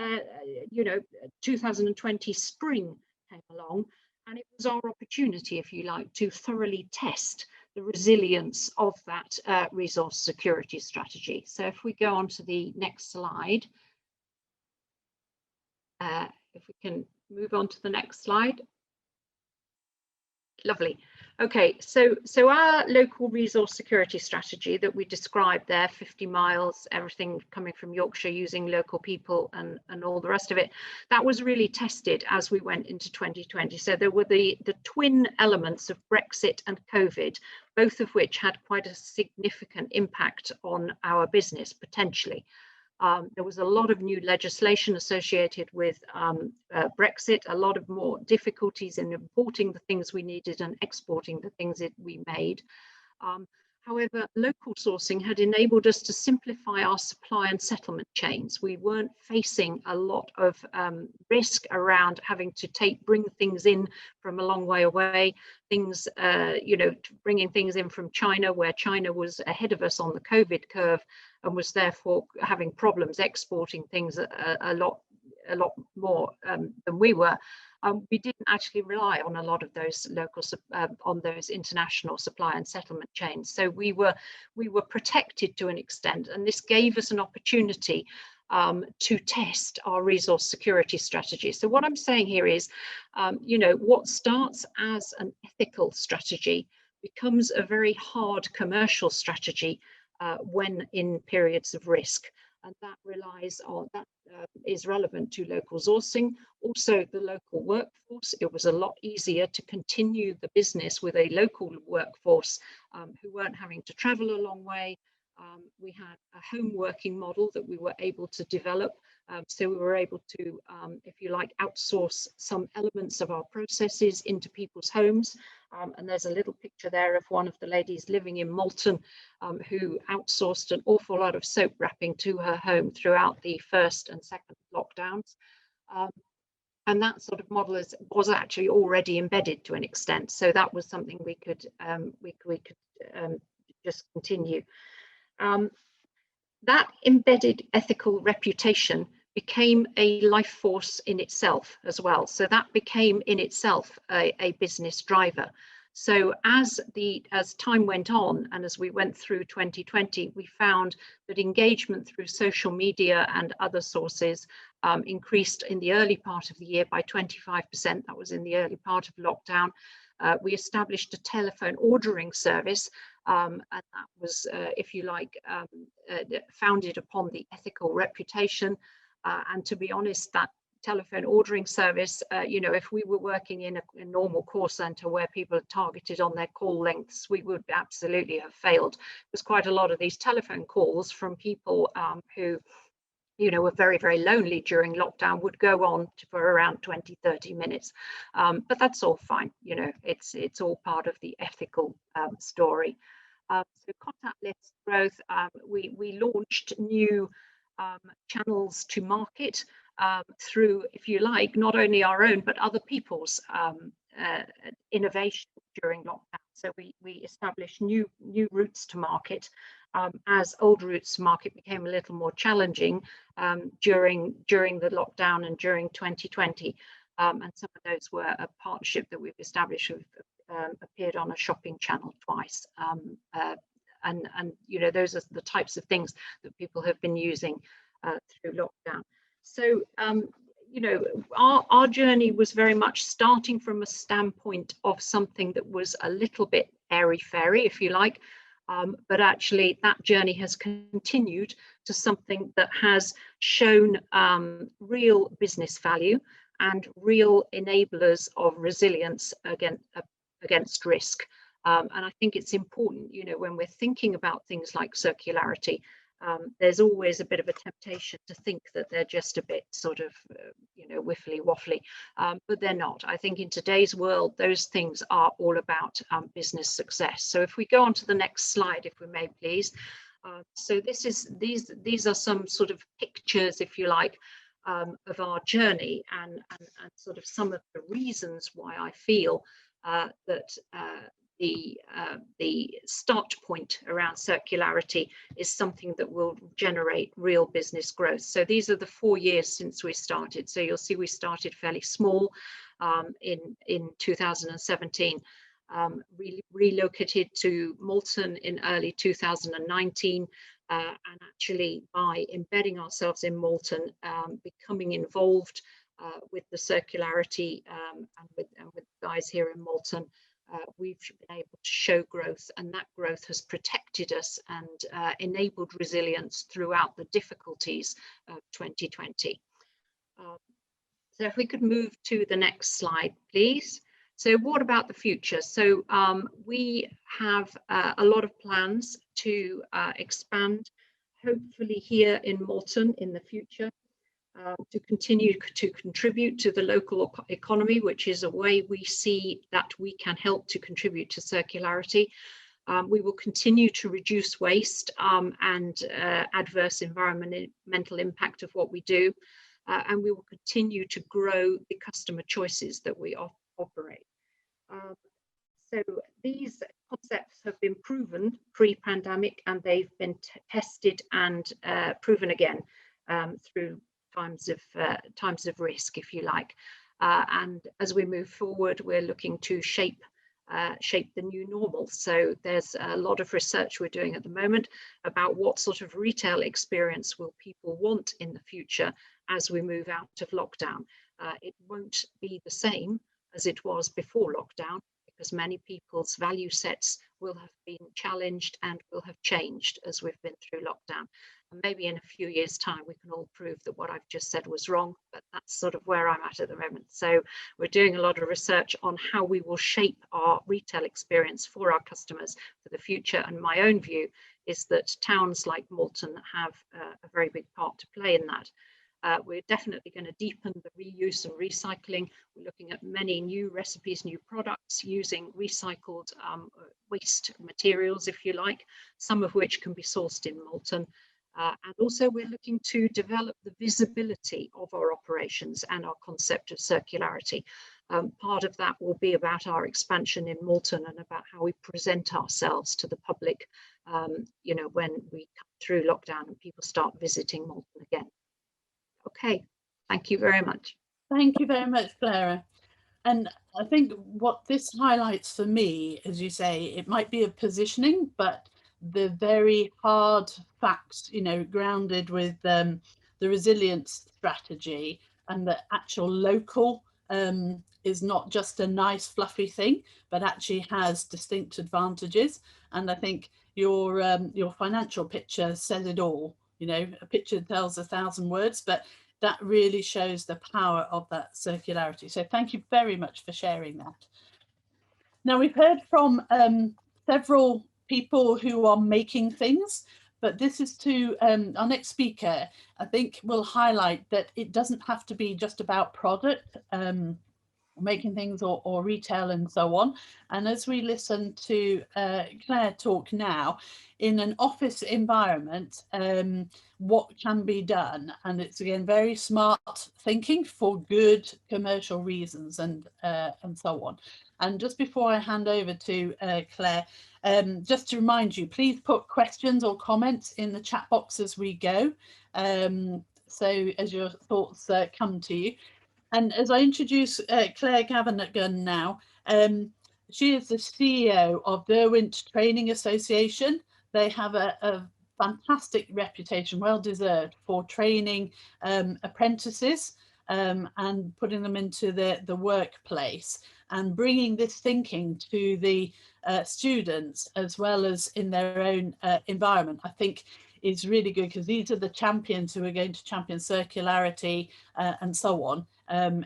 2020 spring came along, and it was our opportunity, if you like, to thoroughly test the resilience of that resource security strategy. So if we go on to the next slide, if we can move on to the next slide. Lovely. Okay, so our local resource security strategy that we described there, 50 miles, everything coming from Yorkshire using local people and all the rest of it, that was really tested as we went into 2020. So there were the twin elements of Brexit and COVID, both of which had quite a significant impact on our business potentially. There was a lot of new legislation associated with Brexit, a lot of more difficulties in importing the things we needed and exporting the things that we made. However, local sourcing had enabled us to simplify our supply and settlement chains. We weren't facing a lot of risk around having to bring things in from a long way away, things, bringing things in from China, where China was ahead of us on the COVID curve and was therefore having problems exporting things a lot more than we were. We didn't actually rely on a lot of those local, on those international supply and settlement chains. So we were protected to an extent, and this gave us an opportunity to test our resource security strategy. So what I'm saying here is, what starts as an ethical strategy becomes a very hard commercial strategy when in periods of risk. And that relies on, that is relevant to local sourcing. Also the local workforce. It was a lot easier to continue the business with a local workforce who weren't having to travel a long way. We had a home working model that we were able to develop. So we were able to, if you like, outsource some elements of our processes into people's homes. And there's a little picture there of one of the ladies living in Malton who outsourced an awful lot of soap wrapping to her home throughout the first and second lockdowns. And that sort of model was actually already embedded to an extent. So that was something we could just continue. That embedded ethical reputation became a life force in itself as well. So that became in itself a business driver. So as time went on and as we went through 2020, we found that engagement through social media and other sources increased in the early part of the year by 25%. That was in the early part of lockdown. We established a telephone ordering service, and that was, if you like, founded upon the ethical reputation. And to be honest, that telephone ordering service, you know, if we were working in a normal call center where people are targeted on their call lengths, we would absolutely have failed. There's quite a lot of these telephone calls from people who, you know, were very, very lonely during lockdown, would go on for around 20-30 minutes. But that's all fine. You know, it's all part of the ethical story. So contactless growth, we launched new channels to market through, if you like, not only our own, but other people's innovation during lockdown. So we established new routes to market as old routes to market became a little more challenging during the lockdown and during 2020. And some of those were a partnership that we've established with appeared on a shopping channel twice. And you know, those are the types of things that people have been using through lockdown. So you know, our journey was very much starting from a standpoint of something that was a little bit airy-fairy, if you like, but actually that journey has continued to something that has shown real business value and real enablers of resilience against risk. And I think it's important, you know, when we're thinking about things like circularity, there's always a bit of a temptation to think that they're just a bit sort of, you know, whiffly waffly, but they're not. I think in today's world, those things are all about business success. So if we go on to the next slide, if we may, please. So these are some sort of pictures, if you like, of our journey and sort of some of the reasons why I feel that the start point around circularity is something that will generate real business growth. So these are the 4 years since we started. So you'll see we started fairly small in 2017, relocated to Malton in early 2019, and actually by embedding ourselves in Malton, becoming involved with the circularity and with guys here in Malton, we've been able to show growth, and that growth has protected us and enabled resilience throughout the difficulties of 2020. So if we could move to the next slide, please. So what about the future? So we have a lot of plans to expand, hopefully here in Malton in the future. To continue to contribute to the local economy, which is a way we see that we can help to contribute to circularity. We will continue to reduce waste and adverse environmental impact of what we do, and we will continue to grow the customer choices that we operate. So these concepts have been proven pre-pandemic, and they've been tested and proven again through times of risk, if you like, and as we move forward, we're looking to shape the new normal. So there's a lot of research we're doing at the moment about what sort of retail experience will people want in the future as we move out of lockdown. It won't be the same as it was before lockdown, because many people's value sets will have been challenged and will have changed as we've been through lockdown. Maybe in a few years' time, we can all prove that what I've just said was wrong, but that's sort of where I'm at the moment. So we're doing a lot of research on how we will shape our retail experience for our customers for the future. And my own view is that towns like Malton have a very big part to play in that. We're definitely going to deepen the reuse and recycling. We're looking at many new recipes, new products using recycled waste materials, if you like, some of which can be sourced in Malton. And also we're looking to develop the visibility of our operations and our concept of circularity. Part of that will be about our expansion in Malton and about how we present ourselves to the public, you know, when we come through lockdown and people start visiting Malton again. Okay, thank you very much. Thank you very much, Clara. And I think what this highlights for me, as you say, it might be a positioning, but the very hard facts, you know, grounded with the resilience strategy and the actual local is not just a nice fluffy thing, but actually has distinct advantages. And I think your financial picture says it all. You know, a picture tells 1,000 words, but that really shows the power of that circularity. So thank you very much for sharing that. Now, we've heard from several people who are making things, but this is to our next speaker, I think will highlight that it doesn't have to be just about product, making things or retail and so on. And as we listen to Claire talk now, in an office environment, what can be done? And it's again very smart thinking for good commercial reasons and so on. And just before I hand over to Claire, just to remind you, please put questions or comments in the chat box as we go. So as your thoughts come to you. And as I introduce Claire Gavanagan now, she is the CEO of Derwent Training Association. They have a fantastic reputation, well deserved, for training apprentices and putting them into the workplace and bringing this thinking to the students as well as in their own environment. I think is really good because these are the champions who are going to champion circularity and so on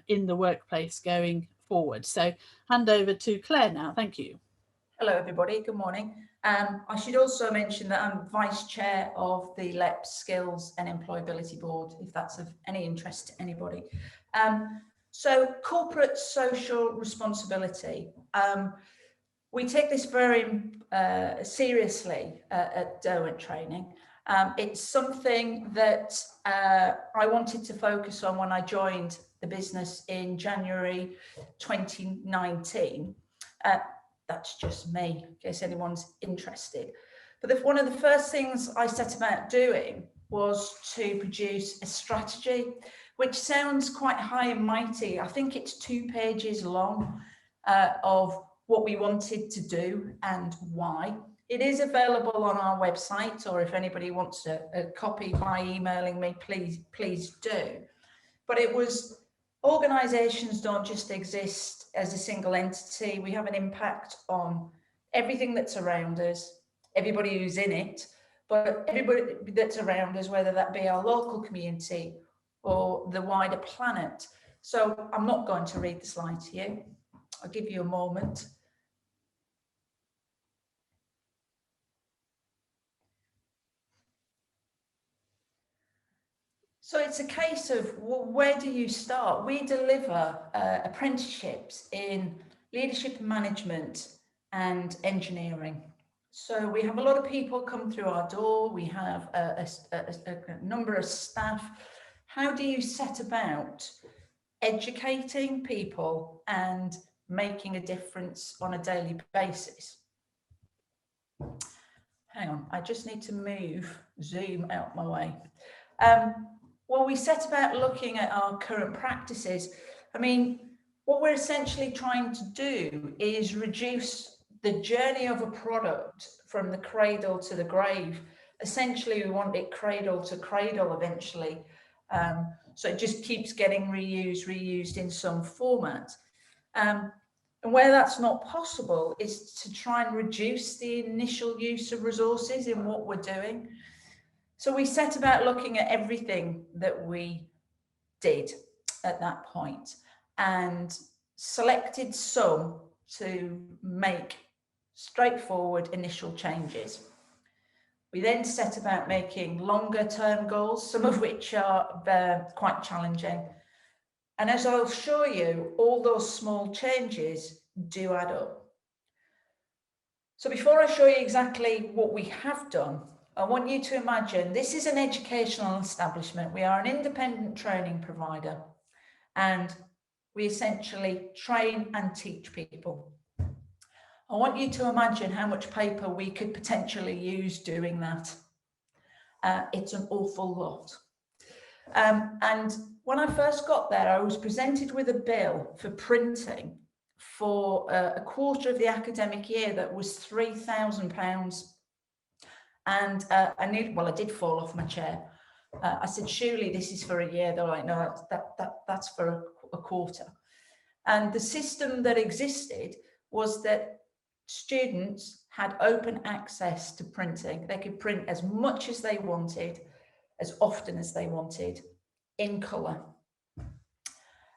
in the workplace going forward. So hand over to Claire now. Thank you. Hello everybody, good morning. I should also mention that I'm Vice Chair of the LEP Skills and Employability Board, if that's of any interest to anybody. So corporate social responsibility. We take this very seriously at Derwent Training. It's something that I wanted to focus on when I joined the business in January 2019. That's just me, in case anyone's interested. But one of the first things I set about doing was to produce a strategy, which sounds quite high and mighty. I think it's 2 pages long of what we wanted to do and why. It is available on our website, or if anybody wants a copy by emailing me, please do. But it was, organisations don't just exist as a single entity. We have an impact on everything that's around us, everybody who's in it, but everybody that's around us, whether that be our local community or the wider planet. So I'm not going to read the slide to you. I'll give you a moment. So it's a case of, well, where do you start? We deliver apprenticeships in leadership and management and engineering. So we have a lot of people come through our door. We have a number of staff. How do you set about educating people and making a difference on a daily basis? Hang on, I just need to move Zoom out my way. Well, we set about looking at our current practices. I mean, what we're essentially trying to do is reduce the journey of a product from the cradle to the grave. Essentially, we want it cradle to cradle eventually. So it just keeps getting reused in some format. And where that's not possible is to try and reduce the initial use of resources in what we're doing. So we set about looking at everything that we did at that point and selected some to make straightforward initial changes. We then set about making longer term goals, some of which are quite challenging. And as I'll show you, all those small changes do add up. So before I show you exactly what we have done, I want you to imagine this is an educational establishment. We are an independent training provider, and we essentially train and teach people. I want you to imagine how much paper we could potentially use doing that. It's an awful lot. And when I first got there, I was presented with a bill for printing for a quarter of the academic year that was £3,000. And I did fall off my chair. I said, surely this is for a year. They're like, no, that's for a quarter. And the system that existed was that students had open access to printing. They could print as much as they wanted, as often as they wanted, in colour.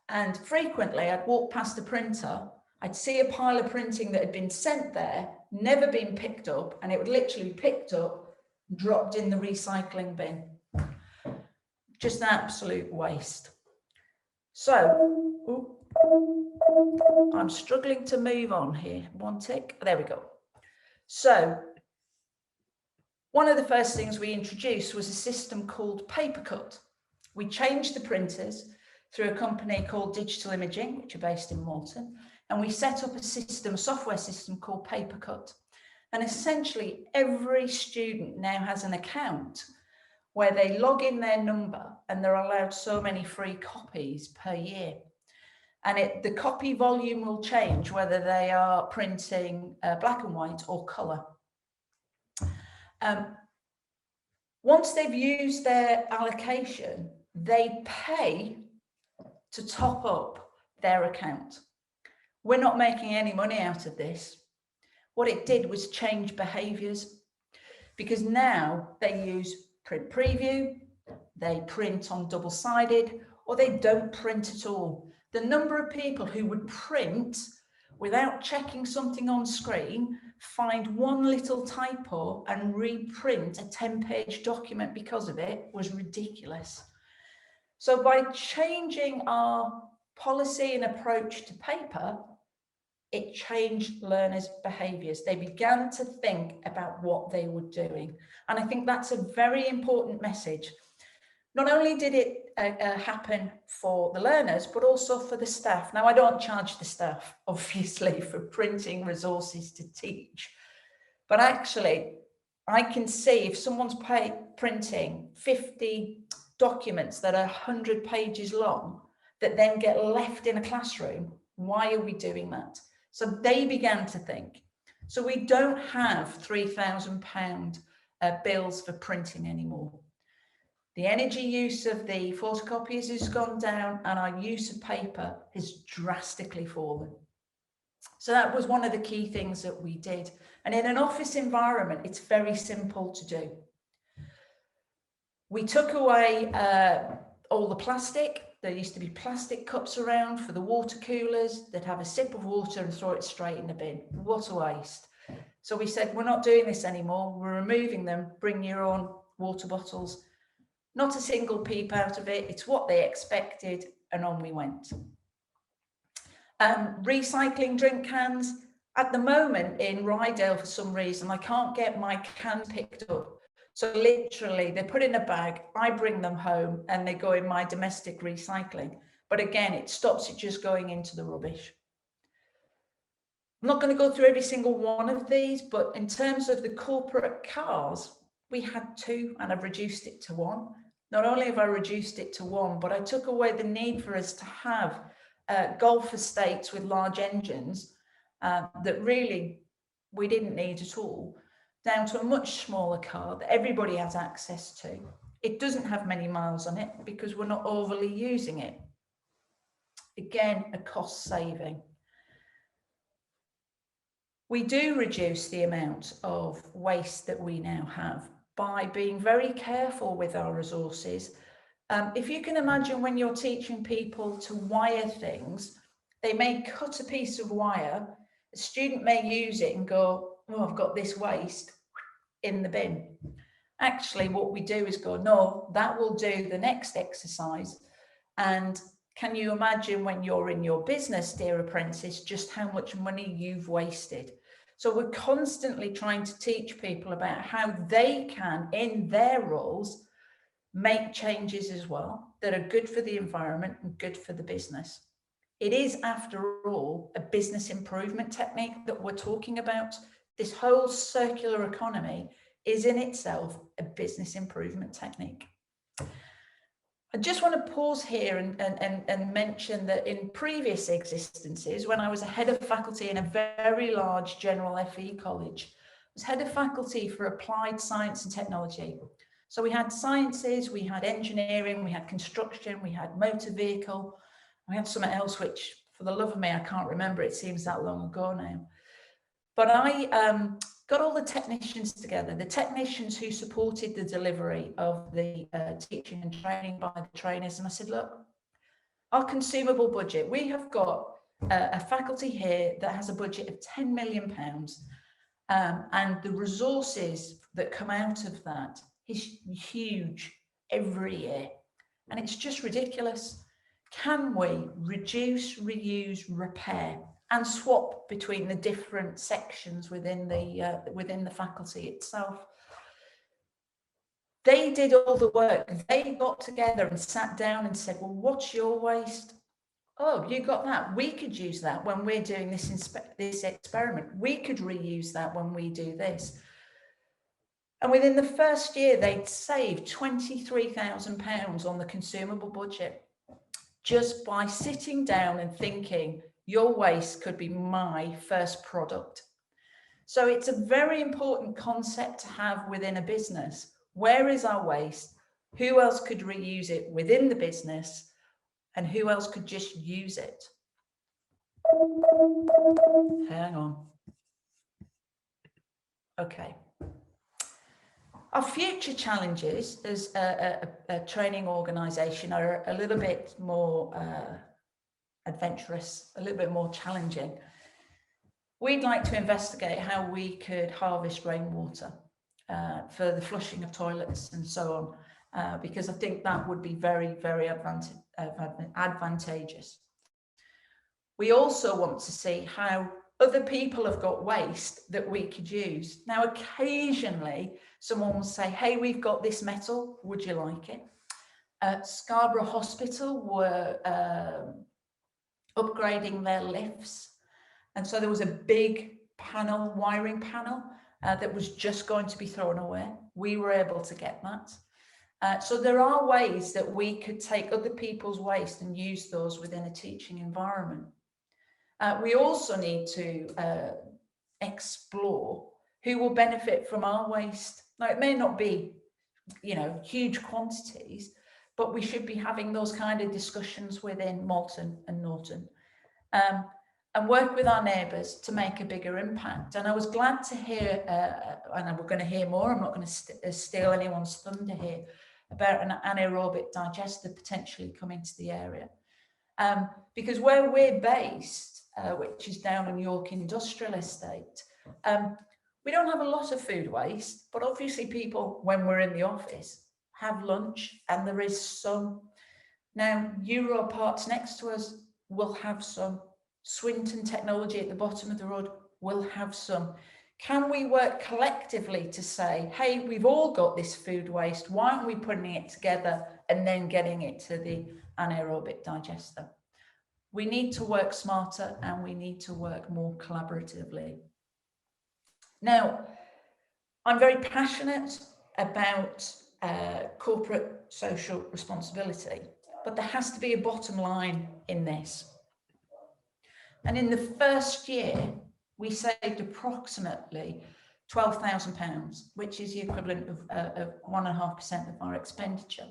And frequently I'd walk past a printer, I'd see a pile of printing that had been sent there, never been picked up, and it would literally be picked up, dropped in the recycling bin. Just an absolute waste. So, I'm struggling to move on here. One tick. There we go. So, one of the first things we introduced was a system called Papercut. We changed the printers through a company called Digital Imaging, which are based in Malton, and we set up a system, a software system called Papercut. And essentially, every student now has an account where they log in their number and they're allowed so many free copies per year. And the copy volume will change whether they are printing black and white or colour. Once they've used their allocation, they pay to top up their account. We're not making any money out of this. What it did was change behaviours, because now they use print preview, they print on double-sided, or they don't print at all. The number of people who would print without checking something on screen, find one little typo and reprint a 10-page document because of it was ridiculous. So by changing our policy and approach to paper, it changed learners' behaviours. They began to think about what they were doing. And I think that's a very important message. Not only did it happen for the learners, but also for the staff. Now, I don't charge the staff, obviously, for printing resources to teach. But actually, I can see if someone's printing 50 documents that are 100 pages long, that then get left in a classroom, why are we doing that? So they began to think. So we don't have £3,000 bills for printing anymore. The energy use of the photocopiers has gone down and our use of paper has drastically fallen. So that was one of the key things that we did. And in an office environment, it's very simple to do. We took away all the plastic. There used to be plastic cups around for the water coolers. They'd have a sip of water and throw it straight in the bin. What a waste. So we said, we're not doing this anymore. We're removing them. Bring your own water bottles. Not a single peep out of it. It's what they expected, and on we went. Recycling drink cans. At the moment in Rydale, for some reason, I can't get my can picked up. So literally, they put in a bag, I bring them home, and they go in my domestic recycling. But again, it stops it just going into the rubbish. I'm not going to go through every single one of these, but in terms of the corporate cars, we had 2 and I've reduced it to 1. Not only have I reduced it to 1, but I took away the need for us to have golf estates with large engines that really we didn't need at all, down to a much smaller car that everybody has access to. It doesn't have many miles on it because we're not overly using it. Again, a cost saving. We do reduce the amount of waste that we now have by being very careful with our resources. If you can imagine when you're teaching people to wire things, they may cut a piece of wire, a student may use it and go, oh, I've got this waste in the bin. Actually, what we do is go, no, that will do the next exercise. And can you imagine when you're in your business, dear apprentice, just how much money you've wasted? So we're constantly trying to teach people about how they can, in their roles, make changes as well that are good for the environment and good for the business. It is, after all, a business improvement technique that we're talking about. This whole circular economy is in itself a business improvement technique. I just want to pause here and mention that in previous existences, when I was a head of faculty in a very large general FE college, I was head of faculty for applied science and technology. So we had sciences, we had engineering, we had construction, we had motor vehicle, we had something else which, for the love of me, I can't remember. It seems that long ago now. But I got all the technicians together, the technicians who supported the delivery of the teaching and training by the trainers. And I said, look, our consumable budget, we have got a faculty here that has a budget of £10 million. And the resources that come out of that is huge every year. And it's just ridiculous. Can we reduce, reuse, repair, and swap between the different sections within the faculty itself? They did all the work. They got together and sat down and said, well, what's your waste? Oh, you got that. We could use that when we're doing this experiment. We could reuse that when we do this. And within the first year, they'd saved £23,000 on the consumable budget just by sitting down and thinking, your waste could be my first product. So it's a very important concept to have within a business. Where is our waste? Who else could reuse it within the business? And who else could just use it? Hang on. Okay. Our future challenges as a training organisation are a little bit more adventurous, a little bit more challenging. We'd like to investigate how we could harvest rainwater for the flushing of toilets and so on, because I think that would be very, very advantageous. We also want to see how other people have got waste that we could use. Now, occasionally, someone will say, hey, we've got this metal, would you like it? Scarborough Hospital were upgrading their lifts. And so there was a big panel, wiring panel, that was just going to be thrown away. We were able to get that. So there are ways that we could take other people's waste and use those within a teaching environment. We also need to explore who will benefit from our waste. Now, it may not be, huge quantities, but we should be having those kind of discussions within Malton and Norton, and work with our neighbours to make a bigger impact. And I was glad to hear, and we're going to hear more, I'm not going to steal anyone's thunder here, about an anaerobic digester potentially coming to the area. Because where we're based, which is down in York Industrial Estate, we don't have a lot of food waste, but obviously people, when we're in the office, have lunch, and there is some. Now, Euro Parts next to us will have some. Swinton Technology at the bottom of the road will have some. Can we work collectively to say, hey, we've all got this food waste, why aren't we putting it together and then getting it to the anaerobic digester? We need to work smarter and we need to work more collaboratively. Now, I'm very passionate about corporate social responsibility, but there has to be a bottom line in this. And in the first year, we saved approximately £12,000, which is the equivalent of 1.5% of our expenditure.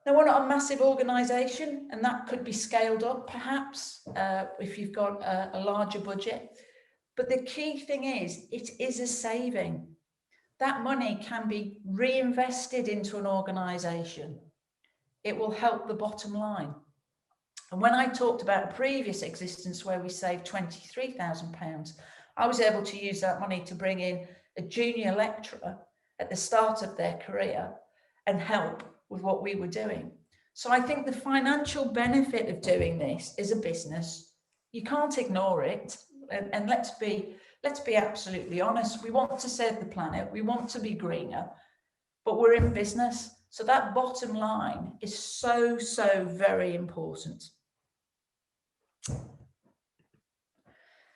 Now, we're not a massive organisation, and that could be scaled up perhaps if you've got a larger budget. But the key thing is, it is a saving. that money can be reinvested into an organisation. It will help the bottom line. And when I talked about a previous existence where we saved £23,000, I was able to use that money to bring in a junior lecturer at the start of their career and help with what we were doing. So I think the financial benefit of doing this as a business, you can't ignore it. And let's be absolutely honest. We want to save the planet. We want to be greener, but we're in business. So that bottom line is so, so very important.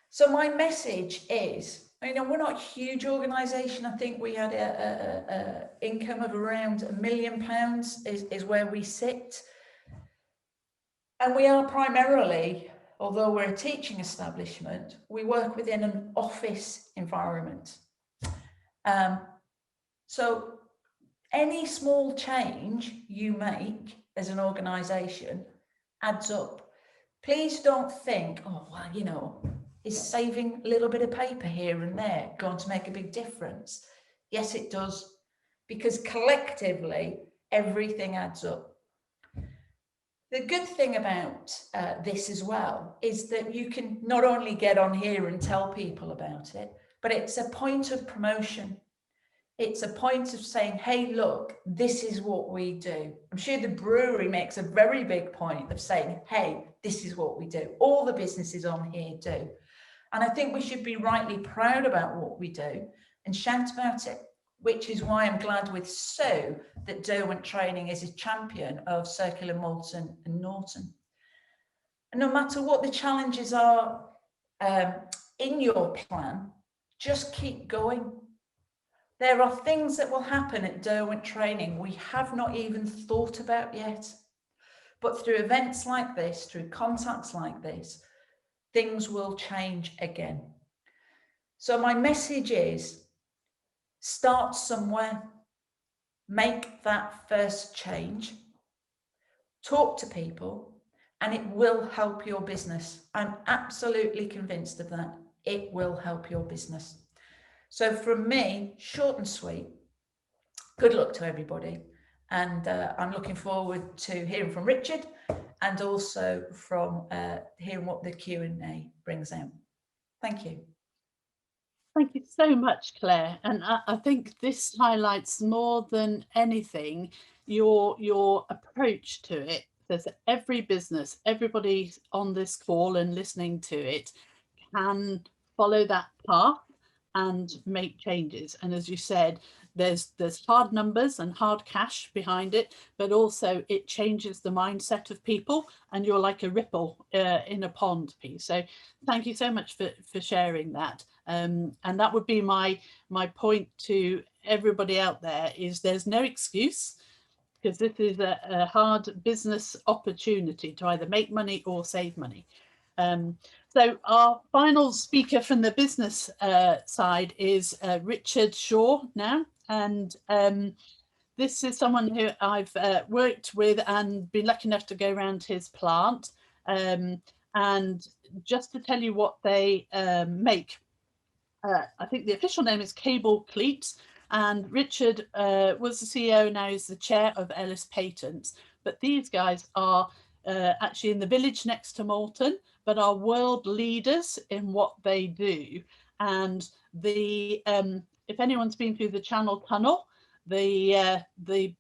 So my message is, you know, we're not a huge organisation. I think we had a income of around £1 million is where we sit. And we are primarily, although we're a teaching establishment, we work within an office environment. So any small change you make as an organisation adds up. Please don't think, oh, well, you know, is saving a little bit of paper here and there going to make a big difference? Yes, it does, because collectively, everything adds up. The good thing about this as well is that you can not only get on here and tell people about it, but it's a point of promotion. It's a point of saying, hey, look, this is what we do. I'm sure the brewery makes a very big point of saying, hey, this is what we do. All the businesses on here do. And I think we should be rightly proud about what we do and shout about it, which is why I'm glad with Sue that Derwent Training is a champion of Circular Malton and Norton. And no matter what the challenges are in your plan, just keep going. There are things that will happen at Derwent Training we have not even thought about yet. But through events like this, through contacts like this, things will change again. So my message is, start somewhere, make that first change, talk to people, and it will help your business. I'm absolutely convinced of that. It will help your business. So from me, short and sweet, good luck to everybody. And I'm looking forward to hearing from Richard and also from hearing what the Q&A brings out. Thank you. Thank you so much, Claire. And I think this highlights more than anything your approach to it. There's every business, everybody on this call and listening to it can follow that path and make changes. And as you said, there's hard numbers and hard cash behind it, but also it changes the mindset of people, and you're like a ripple in a pond piece. So thank you so much for sharing that. And that would be my point to everybody out there, is there's no excuse, because this is a hard business opportunity to either make money or save money. So our final speaker from the business side is Richard Shaw now. And this is someone who I've worked with and been lucky enough to go around his plant. And just to tell you what they make, I think the official name is Cable Cleats. And Richard was the CEO, now he's the chair of Ellis Patents. But these guys are actually in the village next to Malton, but are world leaders in what they do. And the if anyone's been through the Channel Tunnel, the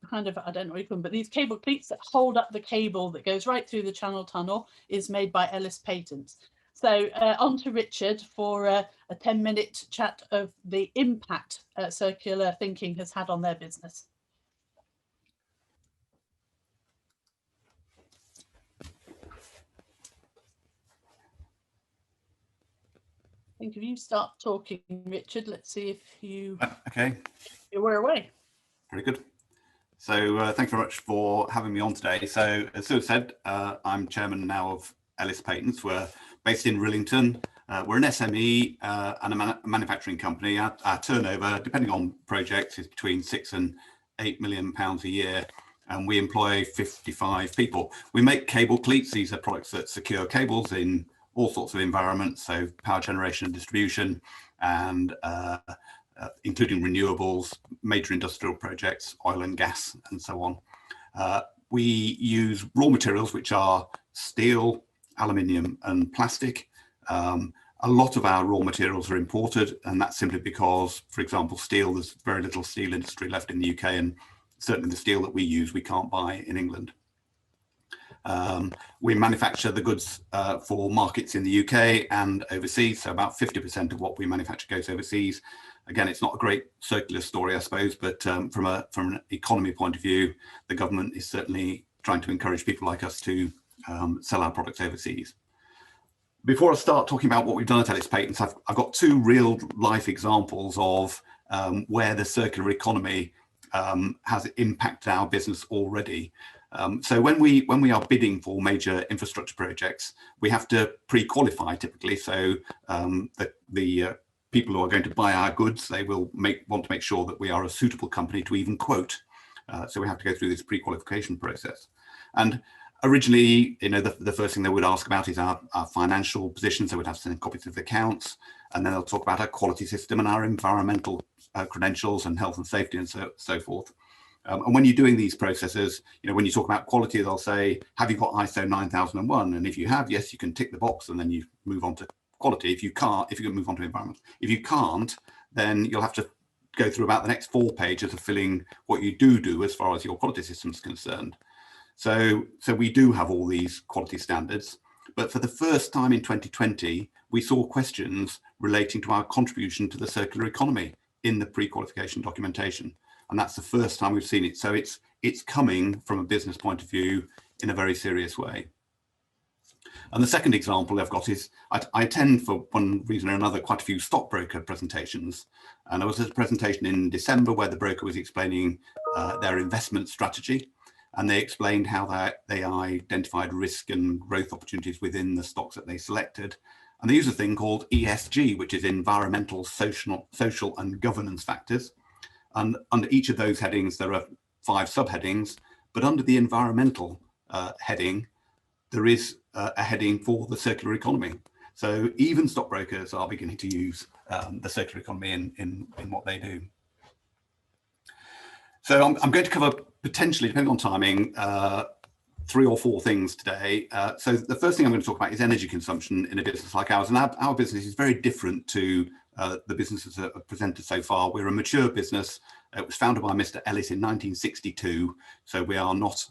kind of, I don't know what you call them, but these cable cleats that hold up the cable that goes right through the Channel Tunnel is made by Ellis Patents. So on to Richard for a 10-minute chat of the impact circular thinking has had on their business. I think if you start talking, Richard, let's see if you were away. Very good. So thanks very much for having me on today. So as Sue said, I'm chairman now of Ellis Patents. We're based in Rillington. We're an SME and a manufacturing company. Our turnover, depending on projects, is between £6 and £8 million a year, and we employ 55 people. We make cable cleats. These are products that secure cables in all sorts of environments, so power generation and distribution, and including renewables, major industrial projects, oil and gas, and so on. We use raw materials, which are steel, aluminium, and plastic. A lot of our raw materials are imported, and that's simply because, for example, steel, there's very little steel industry left in the UK, and certainly the steel that we use, we can't buy in England. We manufacture the goods for markets in the UK and overseas, so about 50% of what we manufacture goes overseas. Again, it's not a great circular story, I suppose, but from an economy point of view, the government is certainly trying to encourage people like us to sell our products overseas. Before I start talking about what we've done at Ellis Patents, I've got two real life examples of where the circular economy has impacted our business already. So when we are bidding for major infrastructure projects, we have to pre-qualify typically. So the people who are going to buy our goods, they will want to make sure that we are a suitable company to even quote. So we have to go through this pre-qualification process. And originally, the first thing they would ask about is our financial position. So we'd have to send copies of the accounts, and then they'll talk about our quality system and our environmental credentials and health and safety and so forth. And when you're doing these processes, when you talk about quality, they'll say, have you got ISO 9001? And if you have, yes, you can tick the box, and then you move on to quality. If you can't, if you can move on to environment. If you can't, then you'll have to go through about the next 4 pages of filling what you do as far as your quality system is concerned. So we do have all these quality standards, but for the first time in 2020, we saw questions relating to our contribution to the circular economy in the pre-qualification documentation. And that's the first time we've seen it. So it's coming from a business point of view in a very serious way. And the second example I've got is I attend, for one reason or another, quite a few stockbroker presentations. And there was a presentation in December where the broker was explaining their investment strategy. And they explained how they identified risk and growth opportunities within the stocks that they selected. And they use a thing called ESG, which is environmental, social and governance factors. And under each of those headings, there are 5 subheadings. But under the environmental heading, there is a heading for the circular economy. So even stockbrokers are beginning to use the circular economy in what they do. So I'm going to cover, potentially, depending on timing, 3 or 4 things today. So the first thing I'm going to talk about is energy consumption in a business like ours. And our business is very different to the businesses that are presented so far. We're a mature business. It was founded by Mr. Ellis in 1962. So we are not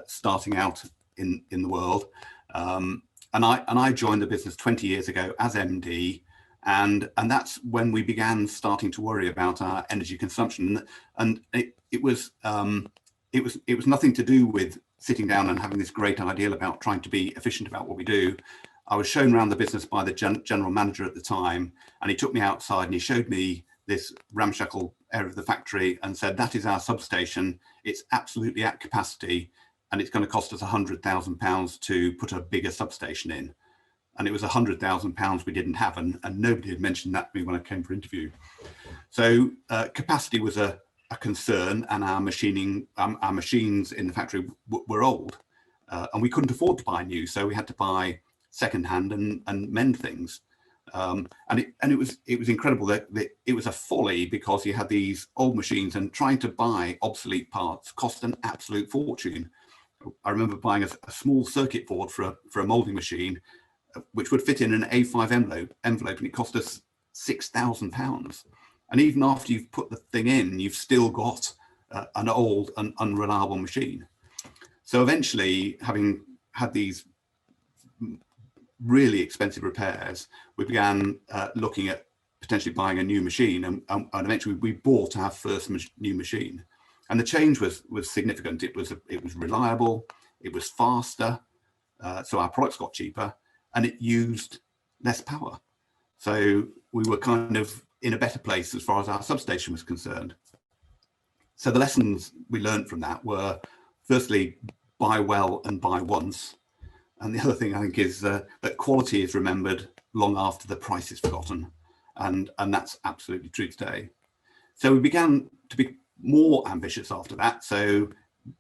starting out in the world. And I joined the business 20 years ago as MD. And that's when we began starting to worry about our energy consumption. And it was nothing to do with sitting down and having this great ideal about trying to be efficient about what we do. I was shown around the business by the general manager at the time, and he took me outside and he showed me this ramshackle area of the factory and said, that is our substation. It's absolutely at capacity, and it's going to cost us £100,000 to put a bigger substation in. And it was £100,000 we didn't have, and nobody had mentioned that to me when I came for interview. So capacity was a concern, and our machines in the factory were old, and we couldn't afford to buy new, so we had to buy secondhand and mend things. And it was incredible that it was a folly, because you had these old machines, and trying to buy obsolete parts cost an absolute fortune. I remember buying a small circuit board for a molding machine, which would fit in an A5 envelope, and it cost us £6,000. And even after you've put the thing in, you've still got an old and unreliable machine. So eventually, having had these really expensive repairs, we began looking at potentially buying a new machine, and eventually we bought our first new machine. And the change was significant. It was reliable, it was faster, so our products got cheaper, and it used less power. So we were kind of in a better place as far as our substation was concerned. So the lessons we learned from that were, firstly, buy well and buy once. And the other thing I think is that quality is remembered long after the price is forgotten. And that's absolutely true today. So we began to be more ambitious after that. So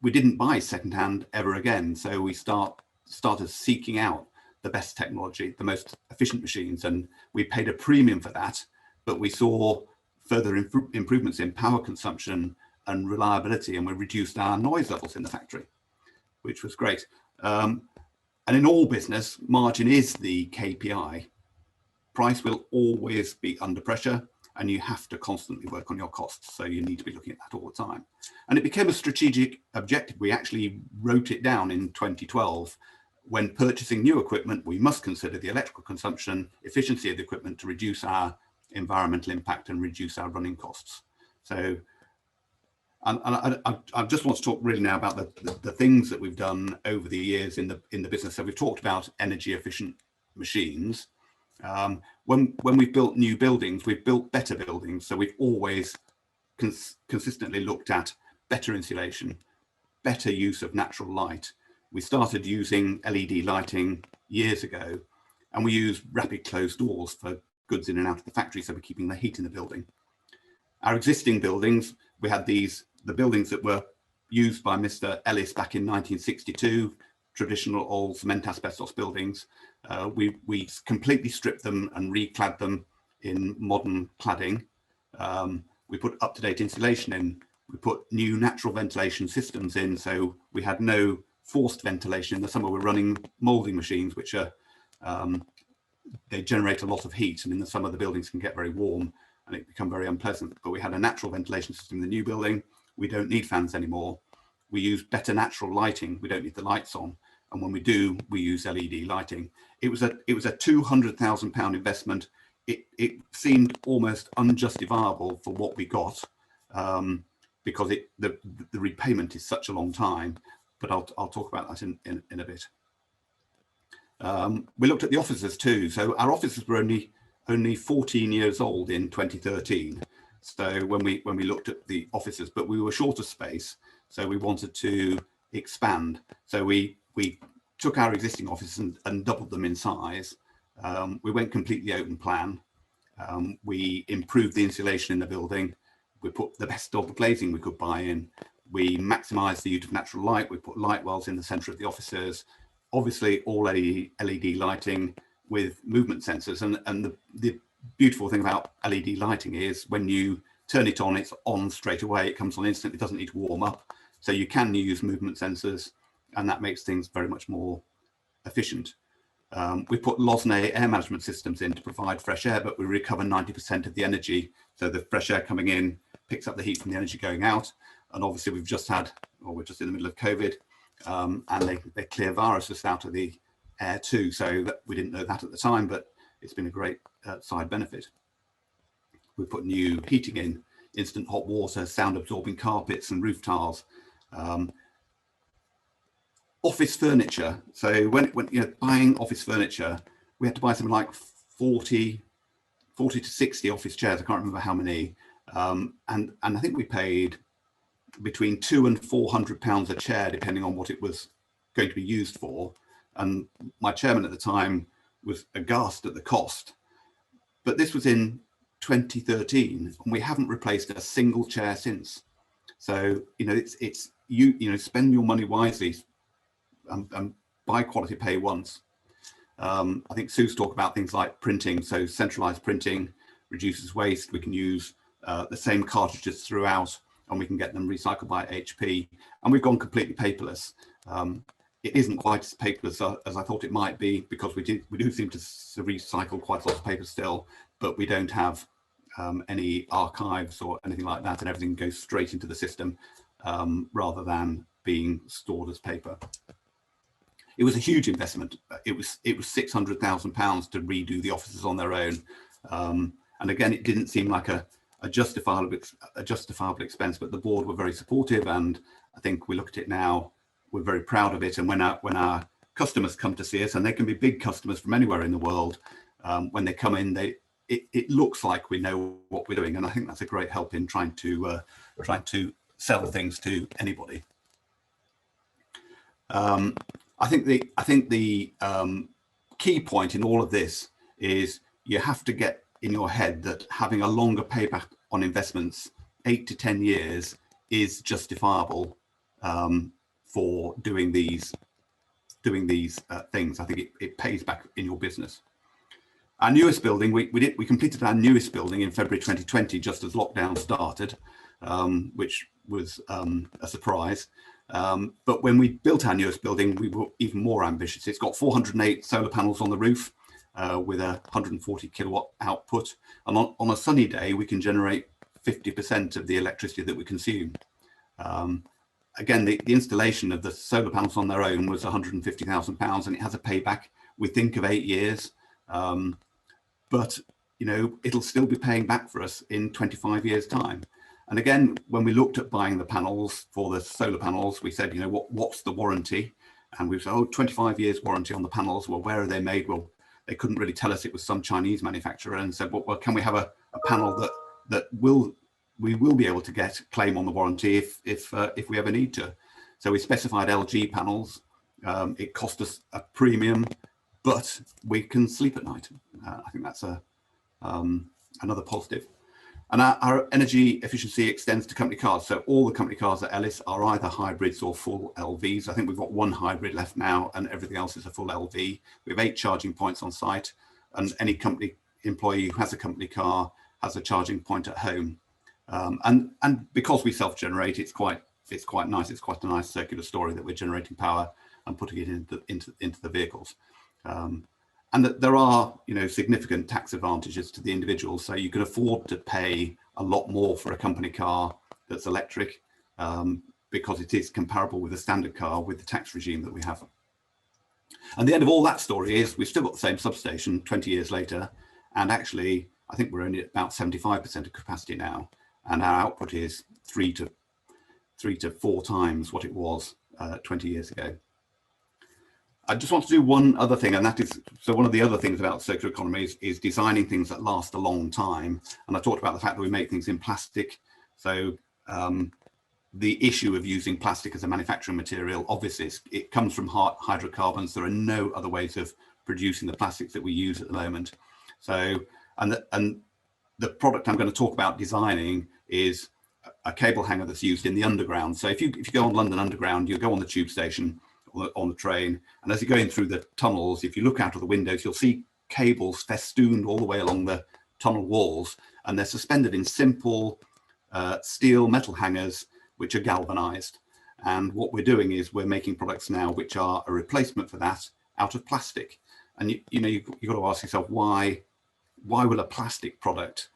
we didn't buy secondhand ever again. So we started seeking out the best technology, the most efficient machines, and we paid a premium for that, but we saw further improvements in power consumption and reliability, and we reduced our noise levels in the factory, which was great. And in all business, margin is the KPI. Price will always be under pressure, and you have to constantly work on your costs. So you need to be looking at that all the time. And it became a strategic objective. We actually wrote it down in 2012. When purchasing new equipment, we must consider the electrical consumption, efficiency of the equipment to reduce our environmental impact and reduce our running costs. So, and I just want to talk really now about the things that we've done over the years in the business. So we've talked about energy efficient machines. When we've built new buildings, we've built better buildings. So we've always consistently looked at better insulation, better use of natural light. We started using LED lighting years ago, and we use rapid closed doors for goods in and out of the factory, so we're keeping the heat in the building. Our existing buildings, we had the buildings that were used by Mr. Ellis back in 1962, traditional old cement asbestos buildings. We completely stripped them and reclad them in modern cladding. We put up-to-date insulation in. We put new natural ventilation systems in, so we had no forced ventilation. In the summer, we're running moulding machines, which are they generate a lot of heat, and in the summer the buildings can get very warm and it become very unpleasant. But we had a natural ventilation system in the new building. We don't need fans anymore. We use better natural lighting. We don't need the lights on, and when we do, we use LED lighting. It was a £200,000 investment. It seemed almost unjustifiable for what we got, because the repayment is such a long time. But I'll talk about that in a bit. We looked at the offices too. So our offices were only 14 years old in 2013. So when we looked at the offices, but we were short of space, so we wanted to expand. So we took our existing offices and doubled them in size. We went completely open plan. We improved the insulation in the building. We put the best double glazing we could buy in. We maximised the use of natural light. We put light wells in the centre of the offices. Obviously, all LED lighting with movement sensors. And the beautiful thing about LED lighting is when you turn it on, it's on straight away. It comes on instantly. It doesn't need to warm up. So you can use movement sensors, and that makes things very much more efficient. We put Losnay air management systems in to provide fresh air, but we recover 90% of the energy. So the fresh air coming in picks up the heat from the energy going out. And obviously we're just in the middle of COVID, and they clear viruses out of the air too. So we didn't know that at the time, but it's been a great side benefit. We put new heating in, instant hot water, sound absorbing carpets and roof tiles. Office furniture. So when buying office furniture, we had to buy something like 40 to 60 office chairs. I can't remember how many. And I think we paid between £200 and £400 a chair, depending on what it was going to be used for. And my chairman at the time was aghast at the cost. But this was in 2013, and we haven't replaced a single chair since. So it's spend your money wisely and buy quality, pay once. I think Sue's talked about things like printing. So centralized printing reduces waste. We can use the same cartridges throughout, and we can get them recycled by HP. And we've gone completely paperless. It isn't quite as paperless as I thought it might be, because we do seem to recycle quite a lot of paper still, but we don't have any archives or anything like that, and everything goes straight into the system rather than being stored as paper. It was a huge investment. It was £600,000 to redo the offices on their own, and again, it didn't seem like a justifiable expense, but the board were very supportive, and I think we look at it now, we're very proud of it. And when our customers come to see us, and they can be big customers from anywhere in the world, when they come in, it looks like we know what we're doing, and I think that's a great help in trying to sell things to anybody. I think the key point in all of this is you have to get in your head that having a longer payback on investments, 8 to 10 years, is justifiable for doing these things. I think it pays back in your business. Our newest building, we completed our newest building in February 2020, just as lockdown started, which was a surprise. But when we built our newest building, we were even more ambitious. It's got 408 solar panels on the roof with a 140 kilowatt output. And on a sunny day, we can generate 50% of the electricity that we consume. Again, the installation of the solar panels on their own was £150,000, and it has a payback, we think, of 8 years. But you know, it'll still be paying back for us in 25 years' time. And again, when we looked at buying the panels for the solar panels, we said, you know, what's the warranty? And we said, oh, 25 years warranty on the panels. Well, where are they made? Well, they couldn't really tell us. It was some Chinese manufacturer, and said, well, can we have a panel that we will be able to get claim on the warranty if we ever need to? So we specified LG panels. It cost us a premium, but we can sleep at night. I think that's another positive. And our energy efficiency extends to company cars. So all the company cars at Ellis are either hybrids or full LVs. I think we've got one hybrid left now, and everything else is a full LV. We have 8 charging points on site, and any company employee who has a company car has a charging point at home. And because we self-generate, it's quite nice. It's quite a nice circular story that we're generating power and putting it into the vehicles. And that there are, you know, significant tax advantages to the individual. So you can afford to pay a lot more for a company car that's electric because it is comparable with a standard car with the tax regime that we have. And the end of all that story is we've still got the same substation 20 years later. And actually, I think we're only at about 75% of capacity now. And our output is 3 to 4 times what it was 20 years ago. I just want to do one other thing, and that is, so one of the other things about circular economy is designing things that last a long time. And I talked about the fact that we make things in plastic. So the issue of using plastic as a manufacturing material, obviously it comes from hydrocarbons. There are no other ways of producing the plastics that we use at the moment. So, and the product I'm going to talk about designing is a cable hanger that's used in the underground. So if you go on London Underground, you go on the tube station, on the train, and as you're going through the tunnels, if you look out of the windows, you'll see cables festooned all the way along the tunnel walls, and they're suspended in simple steel metal hangers which are galvanized. And what we're doing is we're making products now which are a replacement for that out of plastic. And you've got to ask yourself, why will a plastic product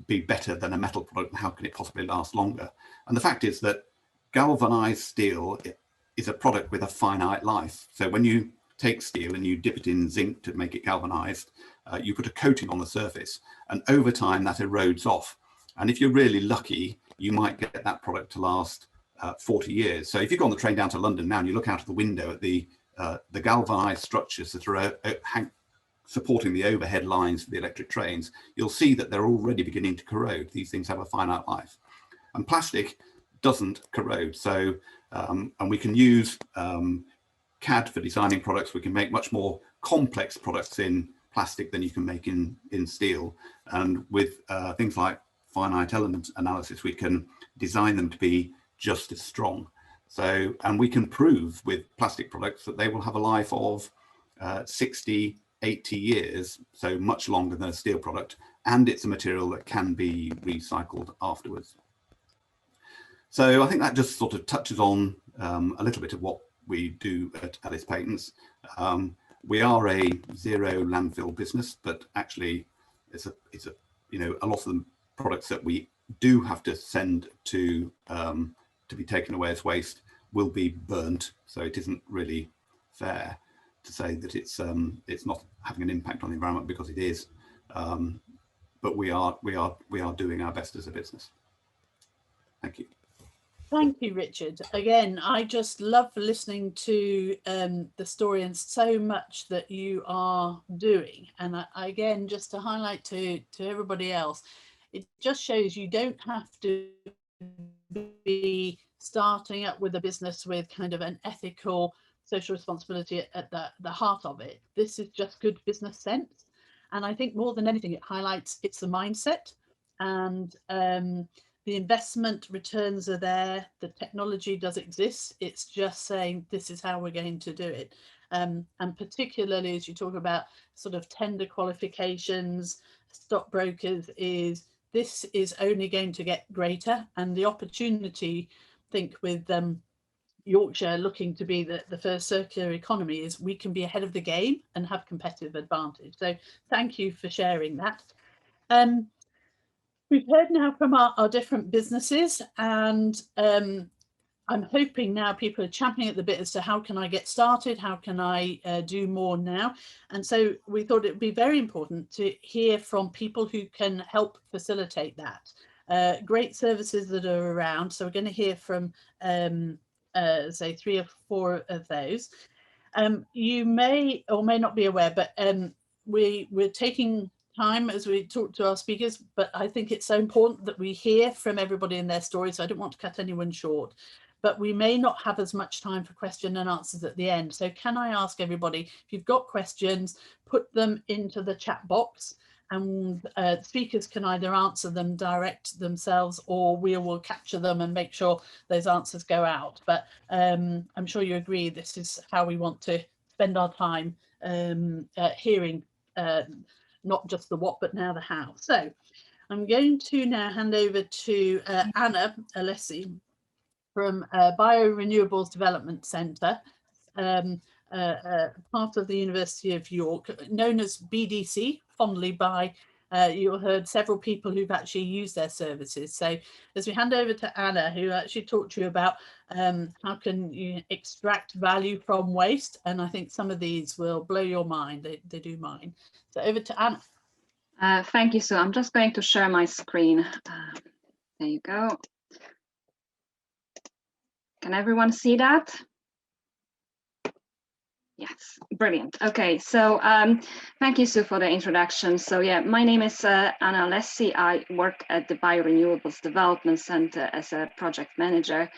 be better than a metal product, and how can it possibly last longer? And the fact is that galvanized steel is a product with a finite life. So when you take steel and you dip it in zinc to make it galvanized, you put a coating on the surface, and over time that erodes off. And if you're really lucky, you might get that product to last 40 years. So if you go on the train down to London now and you look out of the window at the galvanized structures that are supporting the overhead lines for the electric trains, you'll see that they're already beginning to corrode. These things have a finite life. And plastic doesn't corrode. So, and we can use CAD for designing products. We can make much more complex products in plastic than you can make in steel. And with things like finite element analysis, we can design them to be just as strong. So, and we can prove with plastic products that they will have a life of 60, 80 years, so much longer than a steel product, and it's a material that can be recycled afterwards. So I think that just sort of touches on a little bit of what we do at Ellis Patents. We are a zero landfill business, but actually it's a a lot of the products that we do have to send to be taken away as waste will be burnt. So it isn't really fair to say that it's not having an impact on the environment, because it is. But we are doing our best as a business. Thank you. Thank you, Richard. Again, I just love listening to the story and so much that you are doing. And again, just to highlight to everybody else, it just shows you don't have to be starting up with a business with kind of an ethical social responsibility at the heart of it. This is just good business sense. And I think more than anything, it highlights it's the mindset. And the investment returns are there, the technology does exist, it's just saying this is how we're going to do it. And particularly as you talk about sort of tender qualifications, stockbrokers, this is only going to get greater, and the opportunity, I think, with Yorkshire looking to be the first circular economy is we can be ahead of the game and have competitive advantage. So thank you for sharing that. We've heard now from our different businesses, and I'm hoping now people are champing at the bit as to how can I get started, how can I do more now. And so we thought it would be very important to hear from people who can help facilitate that. Great services that are around. So we're going to hear from say 3 or 4 of those. You may or may not be aware, but we're taking time as we talk to our speakers, but I think it's so important that we hear from everybody in their stories. So I don't want to cut anyone short, but we may not have as much time for question and answers at the end. So can I ask everybody, if you've got questions, put them into the chat box, and speakers can either answer them direct themselves, or we will capture them and make sure those answers go out. But I'm sure you agree this is how we want to spend our time hearing not just the what, but now the how. So I'm going to now hand over to Anna Alessi from Biorenewables Development Centre, part of the University of York, known as BDC, fondly by, you heard several people who've actually used their services. So as we hand over to Anna, who actually talked to you about how can you extract value from waste, and I think some of these will blow your mind, they do mine. So over to Anna. Thank you, Sue. I'm just going to share my screen. There you go. Can everyone see that? Yes, brilliant. Okay, so thank you, Sue, for the introduction. So yeah, my name is Anna Alessi. I work at the Biorenewables Development Centre as a project manager.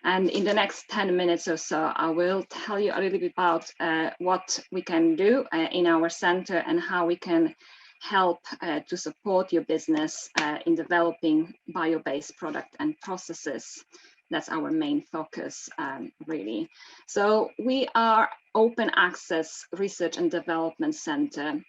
And in the next 10 minutes or so, I will tell you a little bit about what we can do in our centre and how we can help to support your business in developing bio-based product and processes. That's our main focus, really. So we are open access research and development center.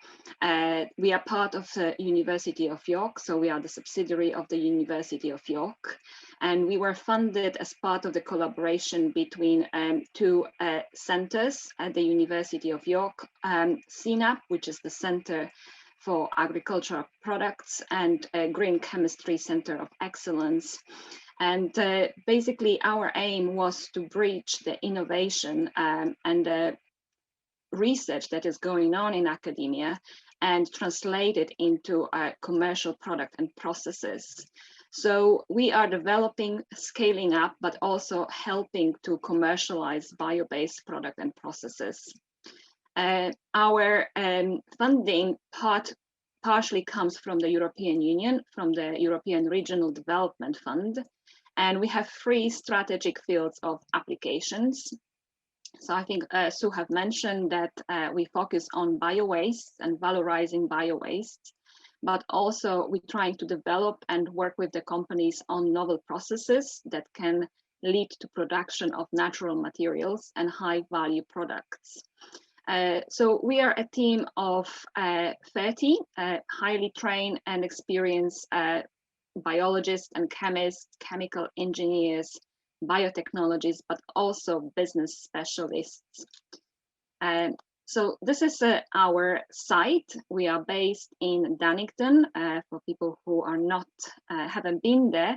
We are part of the University of York, so we are the subsidiary of the University of York. And we were funded as part of the collaboration between 2 centers at the University of York, CNAP, which is the Center for Agricultural Products, and Green Chemistry Center of Excellence. And basically our aim was to bridge the innovation and the research that is going on in academia and translate it into commercial product and processes. So we are developing, scaling up, but also helping to commercialize bio-based product and processes. Our funding partially comes from the European Union, from the European Regional Development Fund, and we have 3 strategic fields of applications. So I think Sue have mentioned that we focus on bio-waste and valorizing bio-waste, but also we're trying to develop and work with the companies on novel processes that can lead to production of natural materials and high-value products. So we are a team of 30 highly trained and experienced biologists and chemists, chemical engineers, biotechnologists, but also business specialists. So this is our site. We are based in Dunnington. For people who are not haven't been there,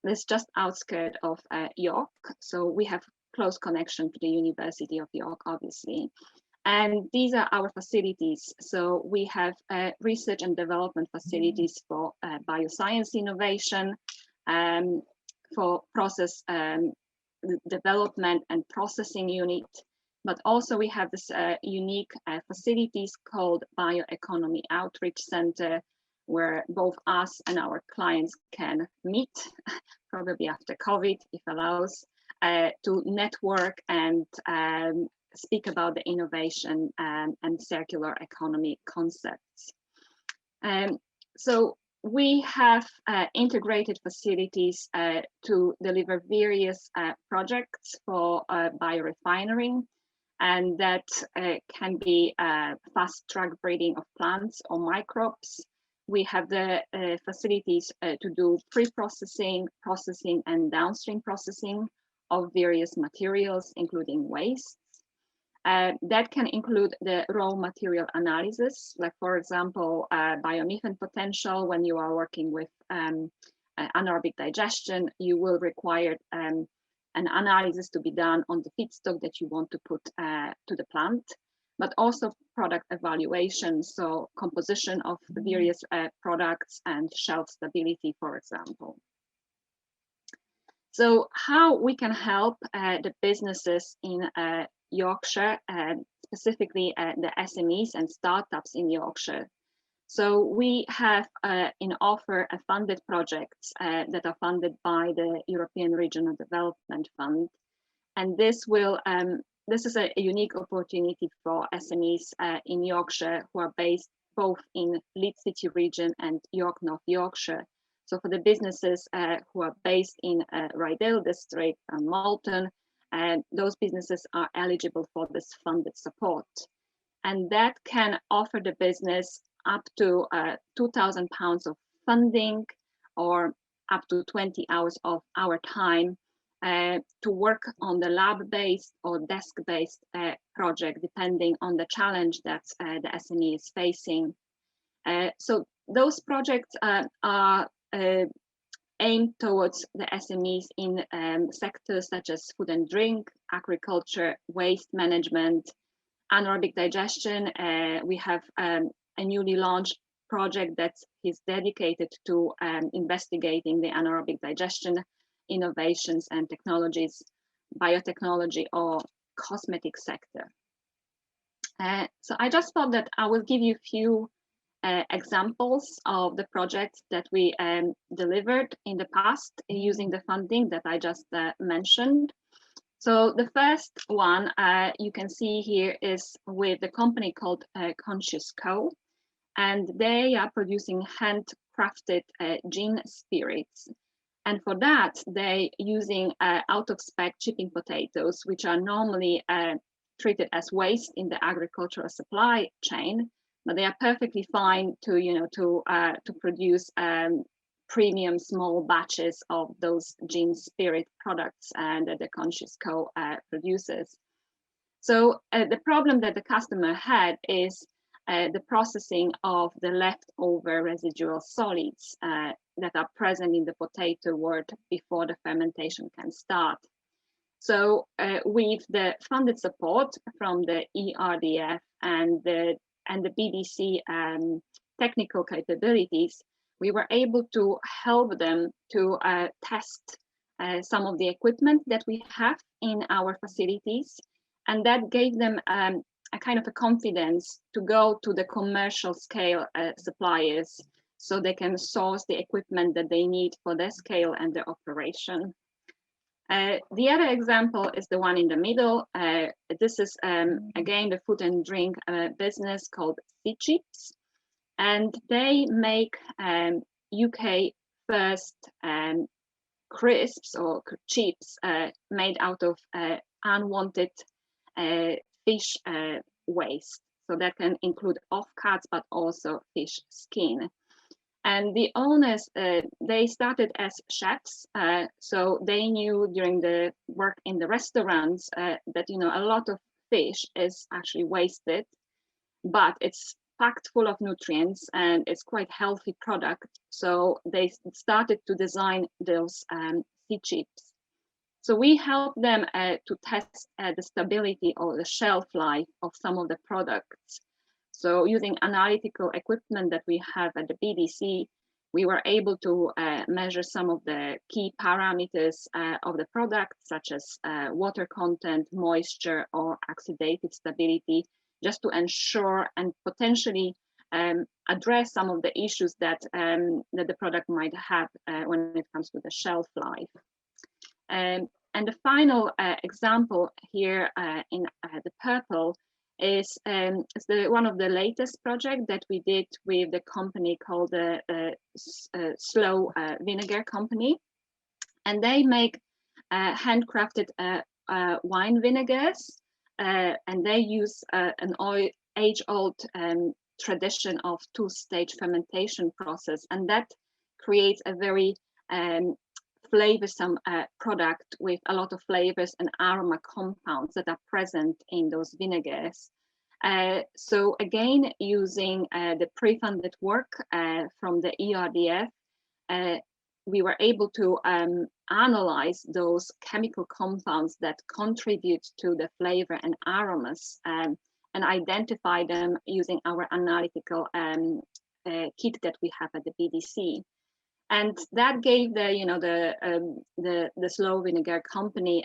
it's just outskirts of York. So we have close connection to the University of York, obviously. And these are our facilities. So we have research and development facilities for bioscience innovation, for process development and processing unit. But also we have this unique facilities called Bioeconomy Outreach Center, where both us and our clients can meet, probably after COVID, if allows, to network and speak about the innovation and circular economy concepts. So we have integrated facilities to deliver various projects for biorefinery, and that can be fast track breeding of plants or microbes. We have the facilities to do pre-processing, processing, and downstream processing of various materials, including wastes. That can include the raw material analysis, like for example, biomethane potential. When you are working with anaerobic digestion, you will require an analysis to be done on the feedstock that you want to put to the plant, but also product evaluation, so composition of the various products and shelf stability, for example. So how we can help the businesses in Yorkshire, specifically the SMEs and startups in Yorkshire. So we have in offer funded projects that are funded by the European Regional Development Fund, and this is a unique opportunity for SMEs in Yorkshire who are based both in Leeds City region and York North Yorkshire. So for the businesses who are based in Rydale district and Malton, those businesses are eligible for this funded support. And that can offer the business up to £2,000 of funding or up to 20 hours of our time to work on the lab-based or desk-based project, depending on the challenge that the SME is facing. So those projects are aimed towards the SMEs in sectors such as food and drink, agriculture, waste management, anaerobic digestion. We have a newly launched project that is dedicated to investigating the anaerobic digestion innovations and technologies, biotechnology or cosmetic sector. So I just thought that I will give you a few examples of the projects that we delivered in the past using the funding that I just mentioned. So the first one you can see here is with a company called Conscious Co, and they are producing handcrafted gin spirits. And for that, they're using out-of-spec chipping potatoes, which are normally treated as waste in the agricultural supply chain, but they are perfectly fine to produce premium small batches of those gin spirit products that the Conscious Co produces. So the problem that the customer had is the processing of the leftover residual solids that are present in the potato wort before the fermentation can start. So with the funded support from the ERDF and the BBC technical capabilities, we were able to help them to test some of the equipment that we have in our facilities, and that gave them a kind of a confidence to go to the commercial scale suppliers so they can source the equipment that they need for their scale and their operation. The other example is the one in the middle. This is again the food and drink business called Sea Chips, and they make UK first crisps or chips made out of unwanted fish waste. So that can include offcuts, but also fish skin. And the owners, they started as chefs, so they knew during the work in the restaurants that a lot of fish is actually wasted, but it's packed full of nutrients and it's quite healthy product. So they started to design those sea chips. So we help them to test the stability or the shelf life of some of the products. So using analytical equipment that we have at the BDC, we were able to measure some of the key parameters of the product, such as water content, moisture, or oxidative stability, just to ensure and potentially address some of the issues that the product might have when it comes to the shelf life. And the final example here in the purple is one of the latest projects that we did with the company called the Slow Vinegar Company. And they make handcrafted wine vinegars, and they use an age-old tradition of two-stage fermentation process, and that creates a very flavorsome product with a lot of flavors and aroma compounds that are present in those vinegars. So again, using the pre-funded work from the ERDF, we were able to analyze those chemical compounds that contribute to the flavor and aromas, and identify them using our analytical kit that we have at the BDC. And that gave the Slow Vinegar Company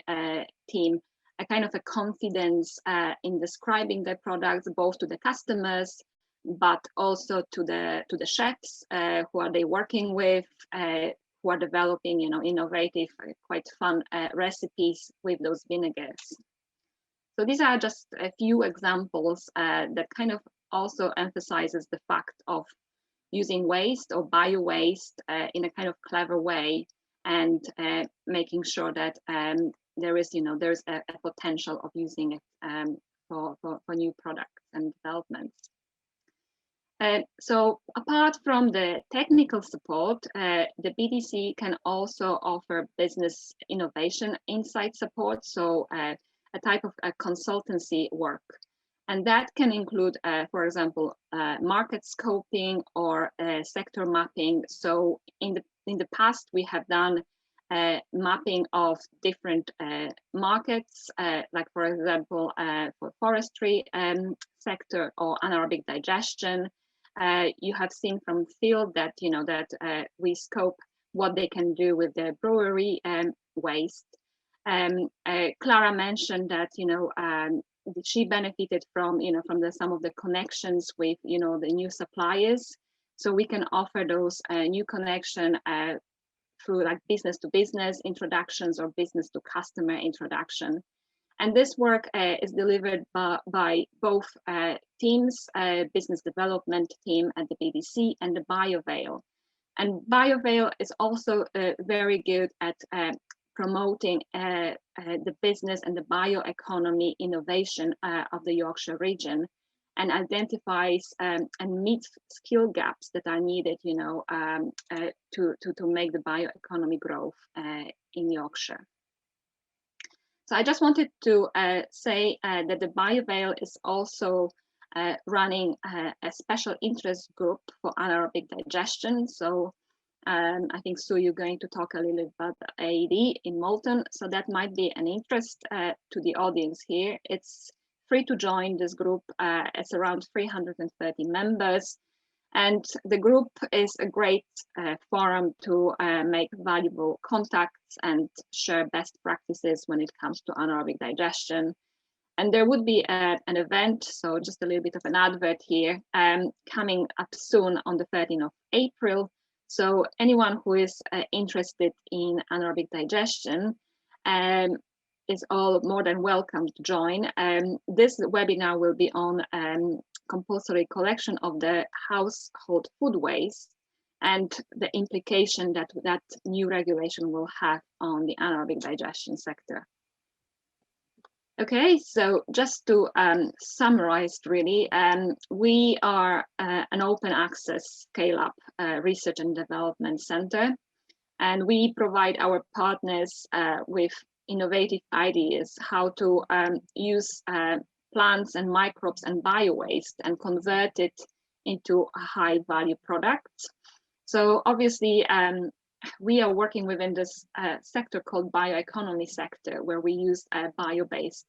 team a kind of a confidence in describing their products, both to the customers, but also to the chefs who are they working with, who are developing, innovative, quite fun recipes with those vinegars. So these are just a few examples that kind of also emphasizes the fact of using waste or bio waste in a kind of clever way, and making sure that there's a potential of using it for new products and developments. So apart from the technical support, the BDC can also offer business innovation insight support, so a type of consultancy work. And that can include, for example, market scoping or sector mapping. So in the past, we have done mapping of different markets, like for example, for forestry sector or anaerobic digestion. You have seen from field that we scope what they can do with the brewery waste. Clara mentioned that she benefited from some of the connections with the new suppliers, so we can offer those new connection through like business to business introductions or business to customer introduction. And this work is delivered by both teams, business development team at the BDC and the BioVale. And BioVale is also very good at promoting the business and the bioeconomy innovation of the Yorkshire region, and identifies and meets skill gaps that are needed, to make the bioeconomy growth in Yorkshire. So I just wanted to say that the BioVale is also running a special interest group for anaerobic digestion. So I think, Sue, you're going to talk a little bit about the AED in Malton. So that might be an interest to the audience here. It's free to join this group. It's around 330 members. And the group is a great forum to make valuable contacts and share best practices when it comes to anaerobic digestion. And there would be an event, so just a little bit of an advert here, coming up soon on the 13th of April. So anyone who is interested in anaerobic digestion is all more than welcome to join. This webinar will be on compulsory collection of the household food waste and the implication that that new regulation will have on the anaerobic digestion sector. Okay, so just to summarize really, we are an open access scale-up research and development center, and we provide our partners with innovative ideas how to use plants and microbes and bio-waste and convert it into a high-value product. So obviously, we are working within this sector called bioeconomy sector, where we use bio-based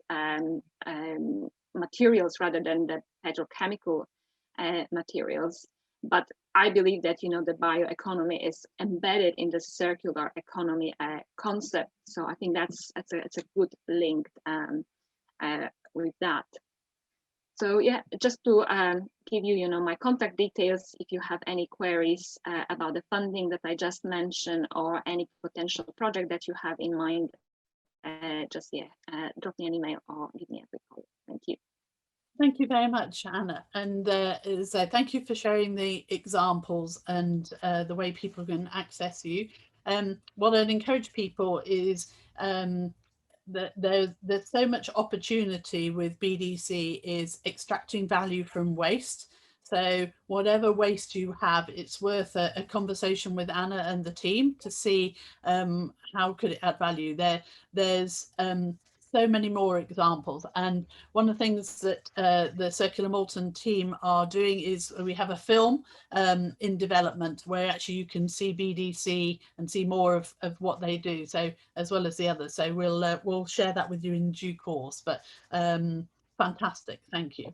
materials rather than the petrochemical materials. But I believe that the bioeconomy is embedded in the circular economy concept. So I think it's a good link with that. So yeah, just to give you, my contact details, if you have any queries about the funding that I just mentioned or any potential project that you have in mind, drop me an email or give me a quick call. Thank you. Thank you very much, Anna. And so thank you for sharing the examples and the way people can access you. What I'd encourage people is that there's so much opportunity with BDC is extracting value from waste. So whatever waste you have, it's worth a conversation with Anna and the team to see how could it add value. There's so many more examples, and one of the things that the Circular Malton team are doing is we have a film in development where actually you can see BDC and see more of what they do, so as well as the others. So we'll share that with you in due course, but fantastic, thank you.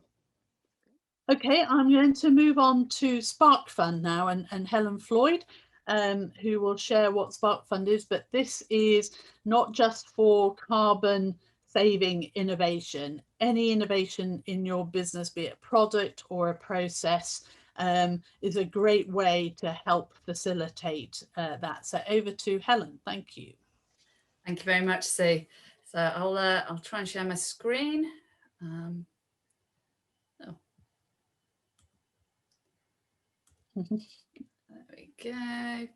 Okay, I'm going to move on to Spark Fund now, and Helen Floyd, who will share what Spark Fund is, but this is not just for carbon saving innovation. Any innovation in your business, be it a product or a process, is a great way to help facilitate that. So over to Helen, thank you. Thank you very much, Sue. So I'll try and share my screen. There we go.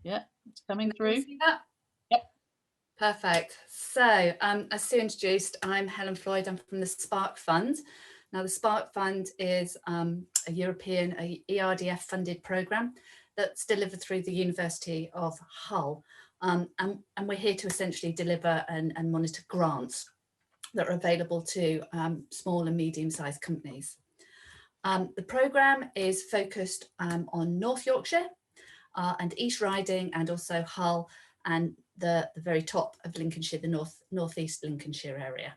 Yeah, it's coming through. See that? Yep. Perfect. So as Sue introduced, I'm Helen Floyd. I'm from the Spark Fund. Now the Spark Fund is a European ERDF funded programme that's delivered through the University of Hull. And we're here to essentially deliver and monitor grants that are available to small and medium-sized companies. The programme is focused on North Yorkshire and East Riding, and also Hull and the very top of Lincolnshire, the northeast Lincolnshire area.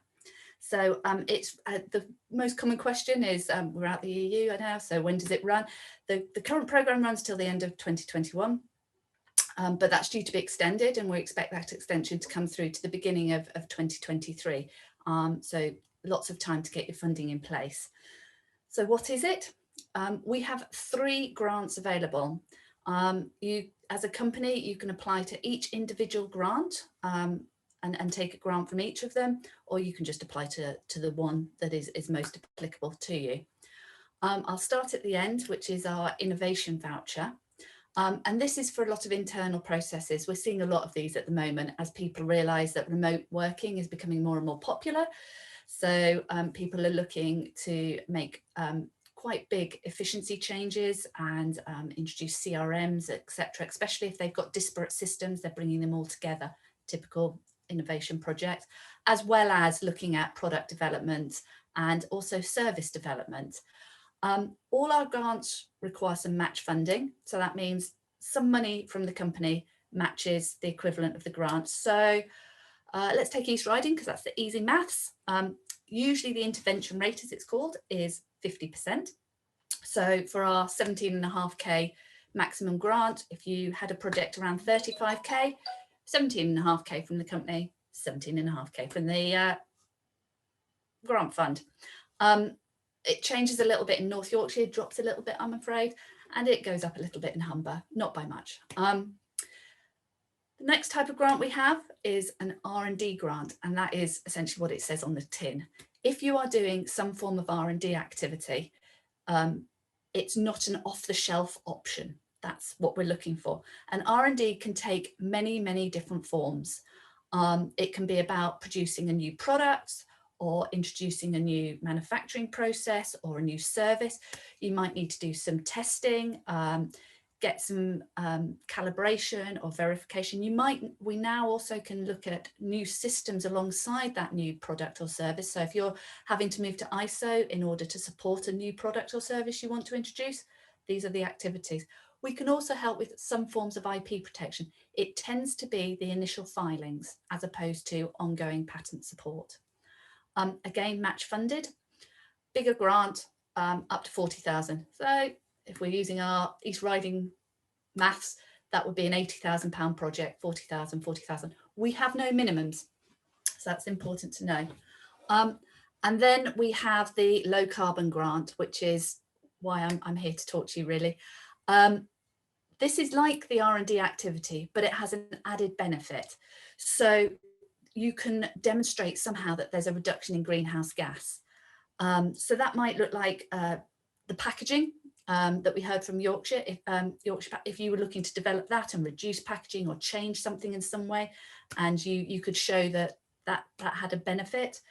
So it's the most common question is we're out the EU now, so when does it run? The current programme runs till the end of 2021, but that's due to be extended, and we expect that extension to come through to the beginning of 2023. So lots of time to get your funding in place. So what is it? We have 3 grants available. You, as a company, you can apply to each individual grant and take a grant from each of them, or you can just apply to the one that is most applicable to you. I'll start at the end, which is our innovation voucher. And this is for a lot of internal processes. We're seeing a lot of these at the moment as people realise that remote working is becoming more and more popular. So people are looking to make quite big efficiency changes and introduce CRMs, etc., especially if they've got disparate systems, they're bringing them all together, typical innovation projects, as well as looking at product development and also service development. All our grants require some match funding. So that means some money from the company matches the equivalent of the grant. So let's take East Riding, because that's the easy maths. Usually the intervention rate, as it's called, is 50%. So for our 17.5k maximum grant, if you had a project around 35k, 17.5k from the company, 17.5k from the grant fund. It changes a little bit in North Yorkshire, drops a little bit, I'm afraid, and it goes up a little bit in Humber, not by much. The next type of grant we have is an R&D grant, and that is essentially what it says on the tin. If you are doing some form of R&D activity, it's not an off-the-shelf option. That's what we're looking for. And R&D can take many, many different forms. It can be about producing a new product, or introducing a new manufacturing process or a new service. You might need to do some testing, get some calibration or verification. We now also can look at new systems alongside that new product or service. So if you're having to move to ISO in order to support a new product or service you want to introduce, these are the activities. We can also help with some forms of IP protection. It tends to be the initial filings as opposed to ongoing patent support. Again, match funded, bigger grant, up to 40,000. So if we're using our East Riding maths, that would be an £80,000 project, 40,000, 40,000. We have no minimums, so that's important to know. And then we have the low carbon grant, which is why I'm here to talk to you really. This is like the R&D activity, but it has an added benefit. So you can demonstrate somehow that there's a reduction in greenhouse gas. So that might look like the packaging that we heard from Yorkshire. If you were looking to develop that and reduce packaging or change something in some way, and you could show that had a benefit.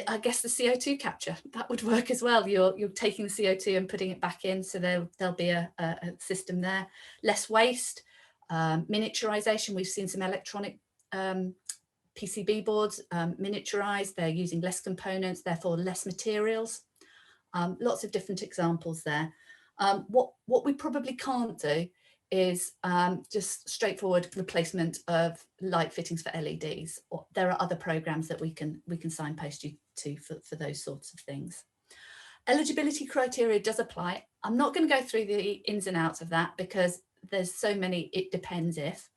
I guess the CO2 capture, that would work as well. You're taking the CO2 and putting it back in, so there'll be a system there. Less waste, miniaturization. We've seen some electronic PCB boards miniaturized. They're using less components, therefore less materials. Lots of different examples there. What we probably can't do is just straightforward replacement of light fittings for LEDs. Or there are other programs that we can signpost you to for those sorts of things. Eligibility criteria does apply. I'm not going to go through the ins and outs of that because there's so many it depends if.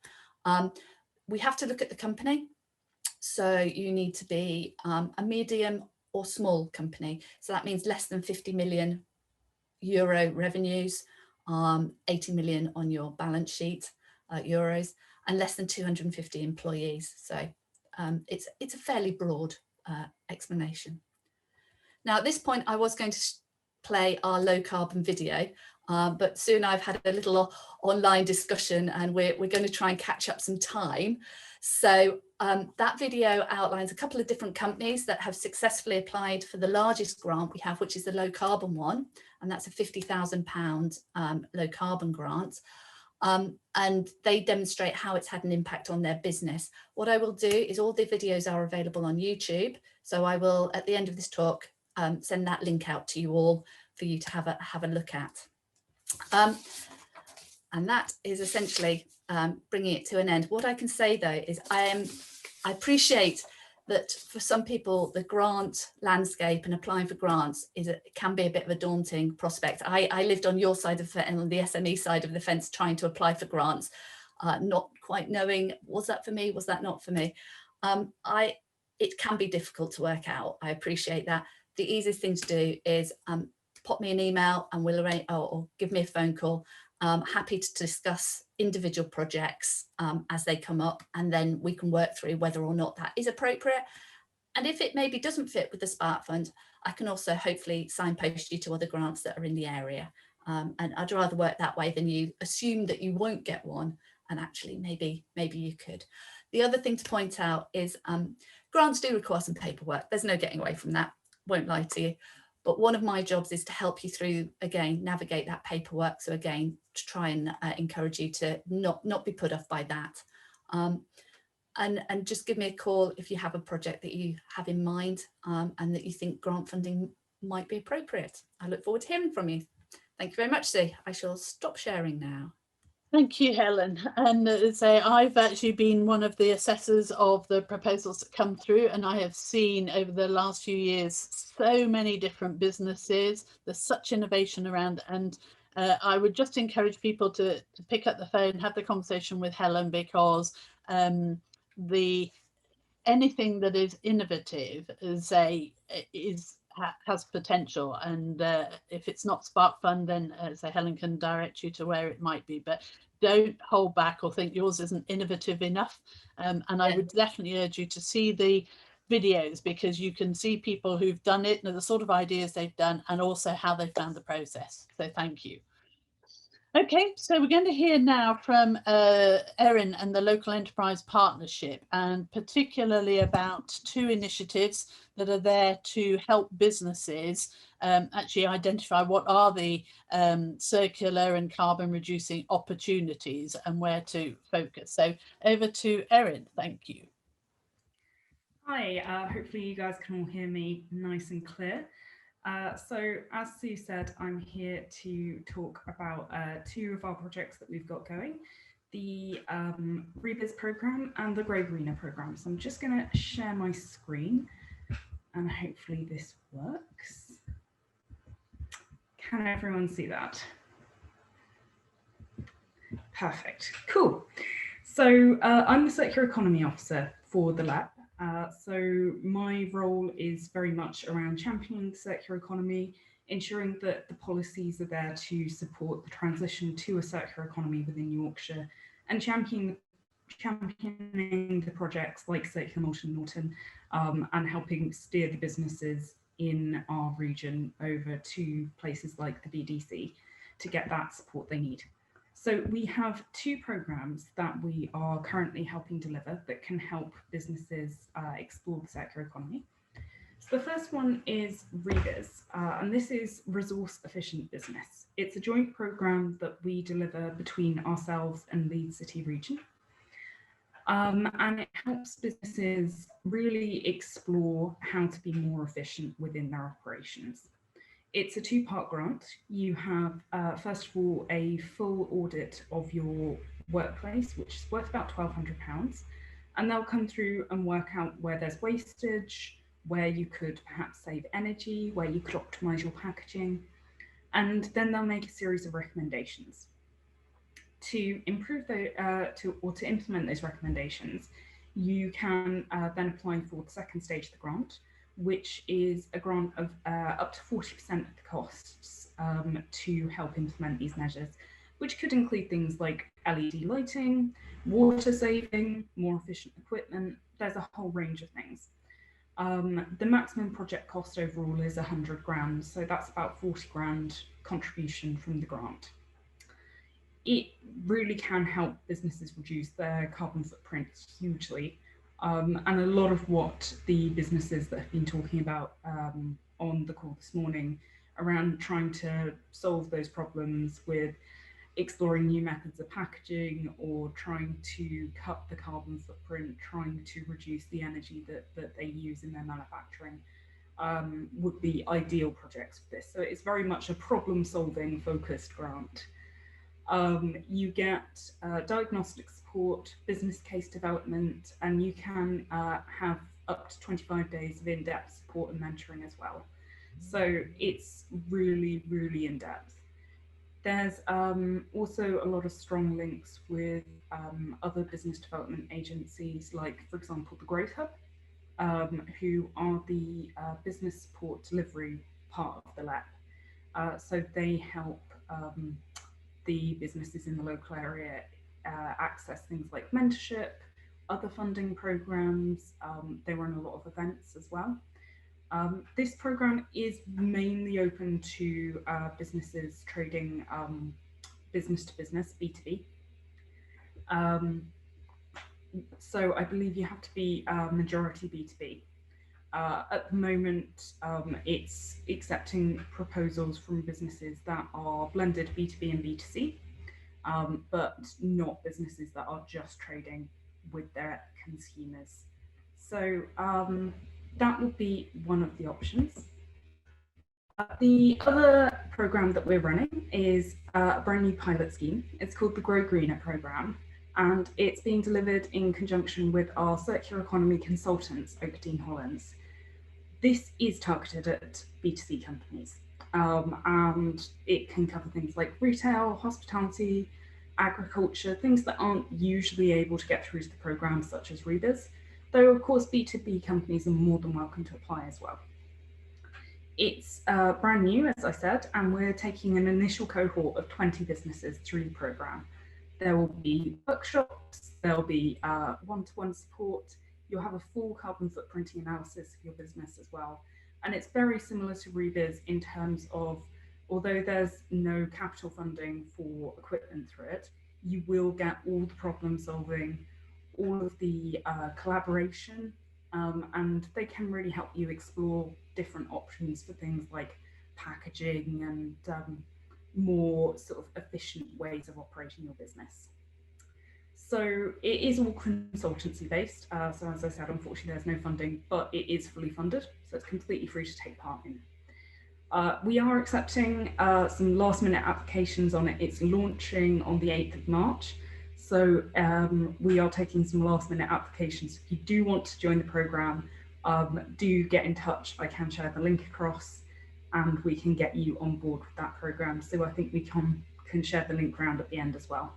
We have to look at the company. So you need to be a medium or small company. So that means less than 50 million euro revenues, 80 million on your balance sheet, euros, and less than 250 employees. So it's a fairly broad explanation. Now at this point, I was going to play our low carbon video, but soon I've had a little online discussion and we're going to try and catch up some time. So that video outlines a couple of different companies that have successfully applied for the largest grant we have, which is the low carbon one, and that's a £50,000 low carbon grant. And they demonstrate how it's had an impact on their business. What I will do is all the videos are available on YouTube. So I will, at the end of this talk, send that link out to you all for you to have a look at. And that is essentially bringing it to an end. What I can say though is I appreciate that for some people the grant landscape and applying for grants can be a bit of a daunting prospect. I lived on your side of the fence, on the SME side of the fence, trying to apply for grants, not quite knowing, was that for me, was that not for me? It can be difficult to work out. I appreciate that. The easiest thing to do is pop me an email and we'll arrange, or give me a phone call. Happy to discuss individual projects as they come up, and then we can work through whether or not that is appropriate. And if it maybe doesn't fit with the Spark Fund, I can also hopefully signpost you to other grants that are in the area. And I'd rather work that way than you assume that you won't get one, and actually maybe you could. The other thing to point out is grants do require some paperwork. There's no getting away from that, won't lie to you. But one of my jobs is to help you through, again, navigate that paperwork. So again, to try and encourage you to not be put off by that. And just give me a call if you have a project that you have in mind and that you think grant funding might be appropriate. I look forward to hearing from you. Thank you very much, Sue. I shall stop sharing now. Thank you, Helen. And I've actually been one of the assessors of the proposals that come through, and I have seen over the last few years so many different businesses. There's such innovation around, and I would just encourage people to pick up the phone, have the conversation with Helen, because anything that is innovative has potential, and if it's not Spark Fund, then Helen can direct you to where it might be, but don't hold back or think yours isn't innovative enough. And I would definitely urge you to see the videos, because you can see people who've done it and the sort of ideas they've done, and also how they found the process. So thank you. Okay, so we're going to hear now from Erin and the Local Enterprise Partnership, and particularly about two initiatives that are there to help businesses actually identify what are the circular and carbon reducing opportunities and where to focus. So over to Erin, thank you. Hi, hopefully you guys can all hear me nice and clear. So as Sue said, I'm here to talk about two of our projects that we've got going, the Rebiz program and the Grey Greener program. So I'm just going to share my screen and hopefully this works. Can everyone see that? Perfect, cool. So I'm the Circular Economy Officer for the lab. So my role is very much around championing the circular economy, ensuring that the policies are there to support the transition to a circular economy within Yorkshire, and championing the projects like Circular Malton and Norton, and helping steer the businesses in our region over to places like the BDC to get that support they need. So we have two programs that we are currently helping deliver that can help businesses explore the circular economy. So the first one is REBIZ, and this is Resource Efficient Business. It's a joint program that we deliver between ourselves and Leeds City region. And it helps businesses really explore how to be more efficient within their operations. It's a two-part grant. You have, first of all, a full audit of your workplace, which is worth about £1,200. And they'll come through and work out where there's wastage, where you could perhaps save energy, where you could optimize your packaging. And then they'll make a series of recommendations. To improve to implement those recommendations, you can then apply for the second stage of the grant, which is a grant of up to 40% of the costs to help implement these measures, which could include things like LED lighting, water saving, more efficient equipment. There's a whole range of things. The maximum project cost overall is 100 grand, so that's about 40 grand contribution from the grant. It really can help businesses reduce their carbon footprint hugely. And a lot of what the businesses that have been talking about on the call this morning around trying to solve those problems with exploring new methods of packaging or trying to cut the carbon footprint, trying to reduce the energy that they use in their manufacturing would be ideal projects for this. So it's very much a problem-solving focused grant. You get diagnostic support, business case development, and you can have up to 25 days of in-depth support and mentoring as well. So it's really, really in-depth. There's also a lot of strong links with other business development agencies, like, for example, the Growth Hub, who are the business support delivery part of the LEP. So they help the businesses in the local area access things like mentorship, other funding programs. They run a lot of events as well. This program is mainly open to businesses trading business to business, B2B. So I believe you have to be majority B2B. At the moment, it's accepting proposals from businesses that are blended B2B and B2C, but not businesses that are just trading with their consumers. So that would be one of the options. The other program that we're running is a brand new pilot scheme. It's called the Grow Greener program, and it's being delivered in conjunction with our circular economy consultants, Oak Dean Hollands. This is targeted at B2C companies, and it can cover things like retail, hospitality, agriculture, things that aren't usually able to get through to the program, such as REBIZ, though of course B2B companies are more than welcome to apply as well. It's brand new, as I said, and we're taking an initial cohort of 20 businesses through the program. There will be workshops, there'll be one-to-one support. You'll have a full carbon footprinting analysis of your business as well. And it's very similar to REBIZ in terms of, although there's no capital funding for equipment through it, you will get all the problem solving, all of the collaboration, and they can really help you explore different options for things like packaging and more sort of efficient ways of operating your business. So it is all consultancy based. So as I said, unfortunately, there's no funding, but it is fully funded. So it's completely free to take part in. We are accepting some last minute applications on it. It's launching on the 8th of March. So we are taking some last minute applications. If you do want to join the program, do get in touch. I can share the link across and we can get you on board with that program. So I think we can share the link around at the end as well.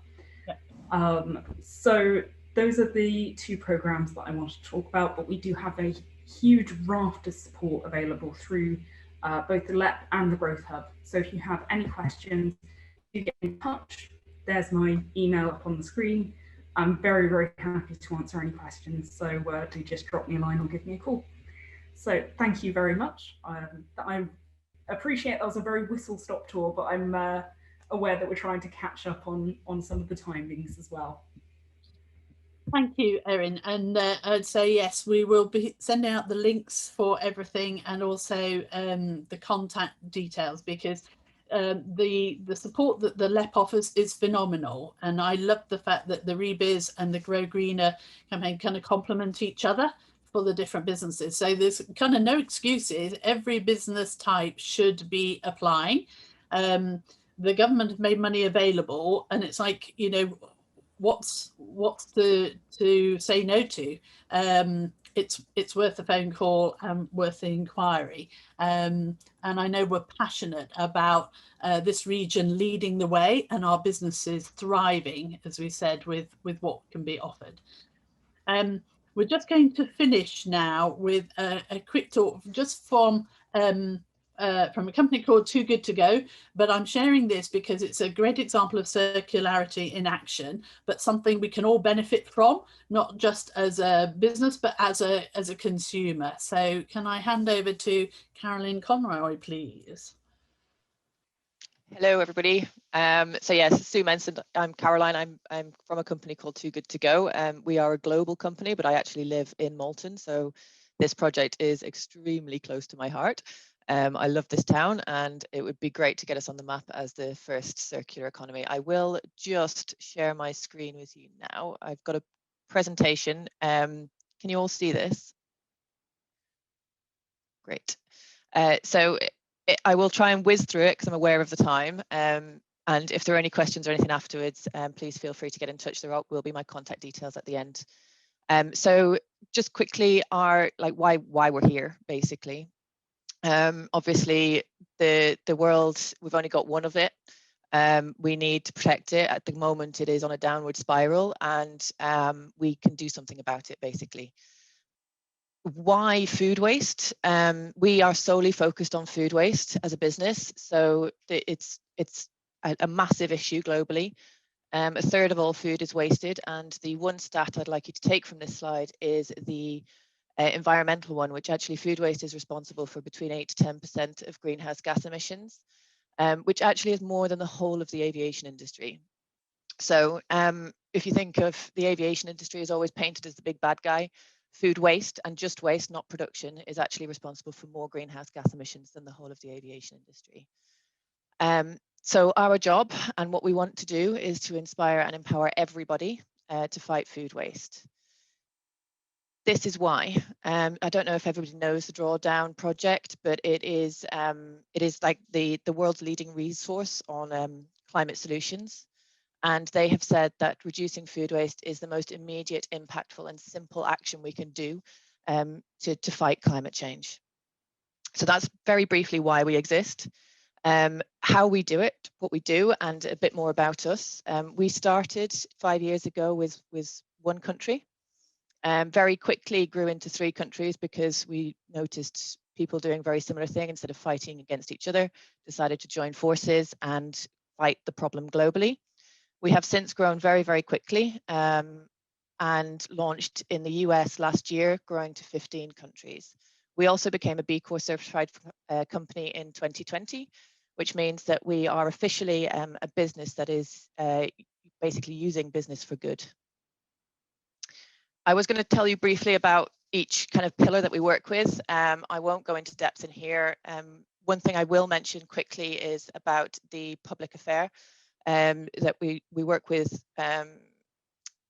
So those are the two programs that I wanted to talk about, but we do have a huge raft of support available through both the LEP and the Growth Hub. So if you have any questions, do get in touch. There's my email up on the screen. I'm very, very happy to answer any questions. So do just drop me a line or give me a call. So thank you very much. I appreciate that was a very whistle-stop tour, but I'm aware that we're trying to catch up on some of the timings as well. Thank you, Erin. And I'd say, yes, we will be sending out the links for everything, and also the contact details, because the support that the LEP offers is phenomenal. And I love the fact that the Rebiz and the Grow Greener campaign kind of complement each other for the different businesses. So there's kind of no excuses. Every business type should be applying. The government have made money available, and it's like, you know, what's to say no to? It's worth a phone call and worth the inquiry. And I know we're passionate about this region leading the way and our businesses thriving, as we said, with what can be offered. We're just going to finish now with a quick talk just from a company called Too Good To Go, but I'm sharing this because it's a great example of circularity in action, but something we can all benefit from, not just as a business, but as a consumer. So can I hand over to Caroline Conroy, please? Hello, everybody. So yes, as Sue mentioned, I'm Caroline. I'm from a company called Too Good To Go. We are a global company, but I actually live in Malton, so this project is extremely close to my heart. I love this town, and it would be great to get us on the map as the first circular economy. I will just share my screen with you now. I've got a presentation. Can you all see this? Great. I will try and whiz through it because I'm aware of the time. And if there are any questions or anything afterwards, please feel free to get in touch. There will be my contact details at the end. So just quickly, why we're here, basically. Obviously, the world, we've only got one of it. We need to protect it. At the moment, it is on a downward spiral, and we can do something about it, basically. Why food waste? We are solely focused on food waste as a business, so it's a massive issue globally. A third of all food is wasted, and the one stat I'd like you to take from this slide is the environmental one, which actually food waste is responsible for between 8 to 10% of greenhouse gas emissions, which actually is more than the whole of the aviation industry. So if you think of the aviation industry as always painted as the big bad guy, food waste, and just waste, not production, is actually responsible for more greenhouse gas emissions than the whole of the aviation industry. So our job and what we want to do is to inspire and empower everybody to fight food waste. This is why. I don't know if everybody knows the Drawdown project, but it is like the world's leading resource on climate solutions. And they have said that reducing food waste is the most immediate, impactful, and simple action we can do to fight climate change. So that's very briefly why we exist, how we do it, what we do, and a bit more about us. We started 5 years ago with one country, very quickly grew into 3 countries because we noticed people doing very similar thing. Instead of fighting against each other, decided to join forces and fight the problem globally. We have since grown very, very quickly and launched in the US last year, growing to 15 countries. We also became a B Corp certified company in 2020, which means that we are officially a business that is basically using business for good. I was going to tell you briefly about each kind of pillar that we work with. I won't go into depth in here. One thing I will mention quickly is about the public affair. That we work with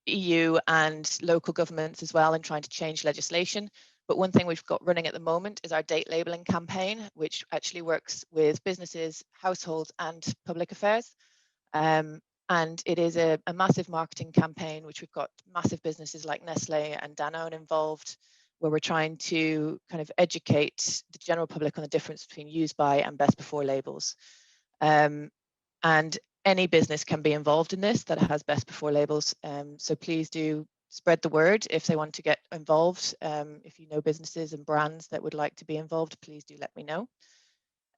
EU and local governments as well in trying to change legislation. But one thing we've got running at the moment is our date labeling campaign, which actually works with businesses, households, and public affairs. And it is a massive marketing campaign, which we've got massive businesses like Nestle and Danone involved, where we're trying to kind of educate the general public on the difference between use by and best before labels. And any business can be involved in this that has best before labels. So please do spread the word if they want to get involved. If you know businesses and brands that would like to be involved, please do let me know.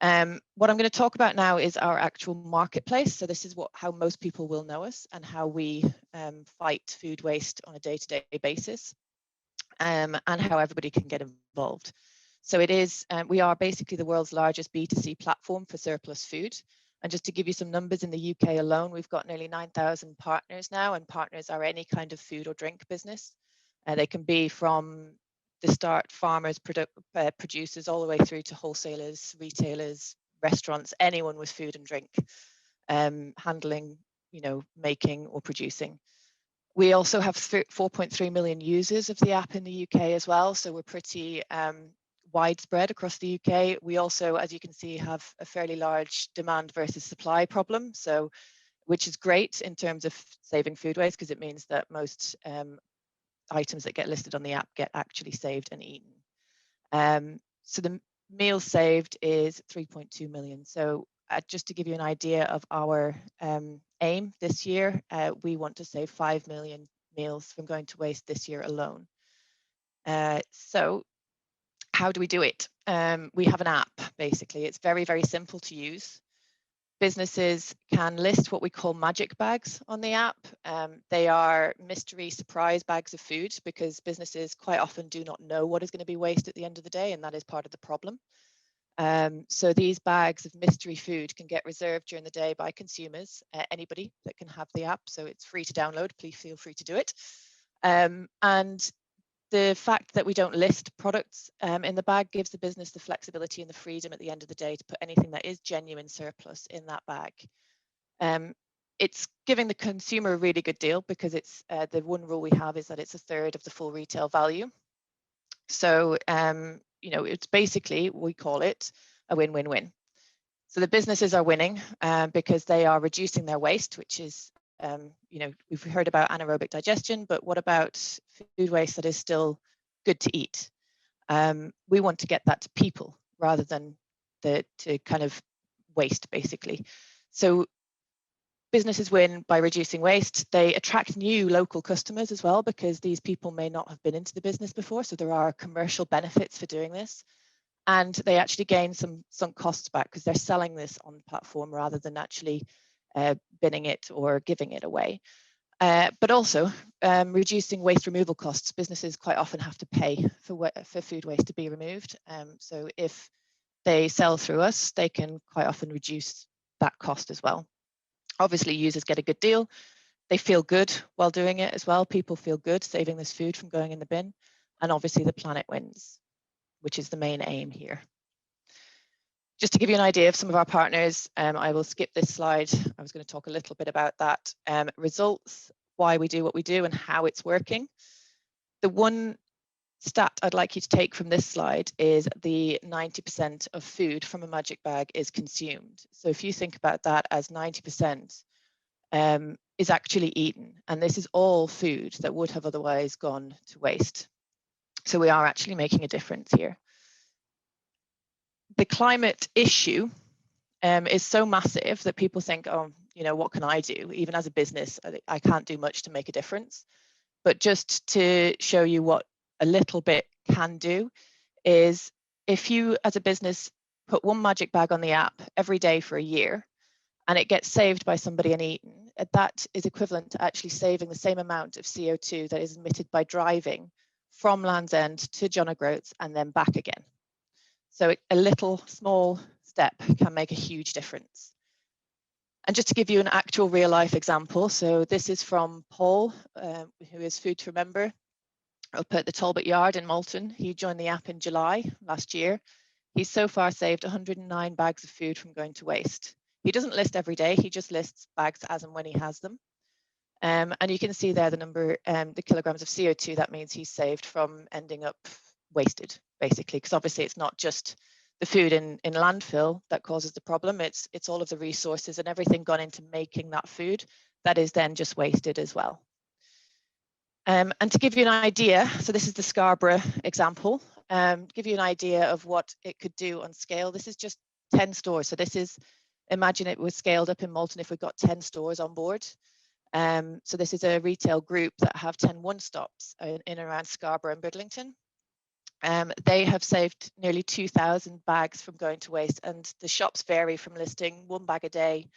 What I'm going to talk about now is our actual marketplace. So this is how most people will know us and how we fight food waste on a day-to-day basis, and how everybody can get involved. So it is, we are basically the world's largest B2C platform for surplus food. And just to give you some numbers, in the UK alone, we've got nearly 9,000 partners now, and partners are any kind of food or drink business. They can be from the start farmers, producers, all the way through to wholesalers, retailers, restaurants, anyone with food and drink, handling, you know, making or producing. We also have 4.3 million users of the app in the UK as well, so we're pretty widespread across the UK. We also, as you can see, have a fairly large demand versus supply problem, so which is great in terms of saving food waste, because it means that most items that get listed on the app get actually saved and eaten. So the meals saved is 3.2 million. So just to give you an idea of our aim this year, we want to save 5 million meals from going to waste this year alone. So how do we do it? We have an app, basically. It's very, very simple to use. Businesses can list what we call magic bags on the app. They are mystery surprise bags of food, because businesses quite often do not know what is going to be waste at the end of the day, and that is part of the problem. So these bags of mystery food can get reserved during the day by consumers, anybody that can have the app. So it's free to download. Please feel free to do it. And the fact that we don't list products in the bag gives the business the flexibility and the freedom at the end of the day to put anything that is genuine surplus in that bag. It's giving the consumer a really good deal, because it's the one rule we have is that it's a third of the full retail value. So, you know, it's basically, we call it a win-win-win. So the businesses are winning because they are reducing their waste, which is, you know, we've heard about anaerobic digestion, but what about food waste that is still good to eat? We want to get that to people rather than to kind of waste, basically. So businesses win by reducing waste. They attract new local customers as well, because these people may not have been into the business before. So there are commercial benefits for doing this. And they actually gain some sunk costs back, because they're selling this on the platform rather than actually binning it or giving it away. But also reducing waste removal costs. Businesses quite often have to pay for food waste to be removed. So if they sell through us, they can quite often reduce that cost as well. Obviously, users get a good deal. They feel good while doing it as well. People feel good saving this food from going in the bin. And obviously the planet wins, which is the main aim here. Just to give you an idea of some of our partners, I will skip this slide. I was going to talk a little bit about that. Results, why we do what we do and how it's working. The one stat I'd like you to take from this slide is the 90% of food from a magic bag is consumed. So if you think about that as 90% is actually eaten, and this is all food that would have otherwise gone to waste. So we are actually making a difference here. The climate issue is so massive that people think, oh, you know, what can I do? Even as a business, I can't do much to make a difference. But just to show you what a little bit can do is, if you as a business put one magic bag on the app every day for a year, and it gets saved by somebody and eaten, that is equivalent to actually saving the same amount of CO2 that is emitted by driving from Land's End to John O'Groats and then back again. So a little small step can make a huge difference. And just to give you an actual real life example, so this is from Paul, who is Food to Remember, up at the Talbot Yard in Malton. He joined the app in July last year. He's so far saved 109 bags of food from going to waste. He doesn't list every day, he just lists bags as and when he has them. And you can see there the number, the kilograms of CO2 that means he's saved from ending up wasted, basically, because obviously it's not just the food in landfill that causes the problem, it's all of the resources and everything gone into making that food that is then just wasted as well. And to give you an idea, so this is the Scarborough example, give you an idea of what it could do on scale. This is just 10 stores. So this is, imagine it was scaled up in Malton if we got 10 stores on board. So this is a retail group that have 10 one-stops in and around Scarborough and Bridlington. They have saved nearly 2,000 bags from going to waste, and the shops vary from listing 1 bag a day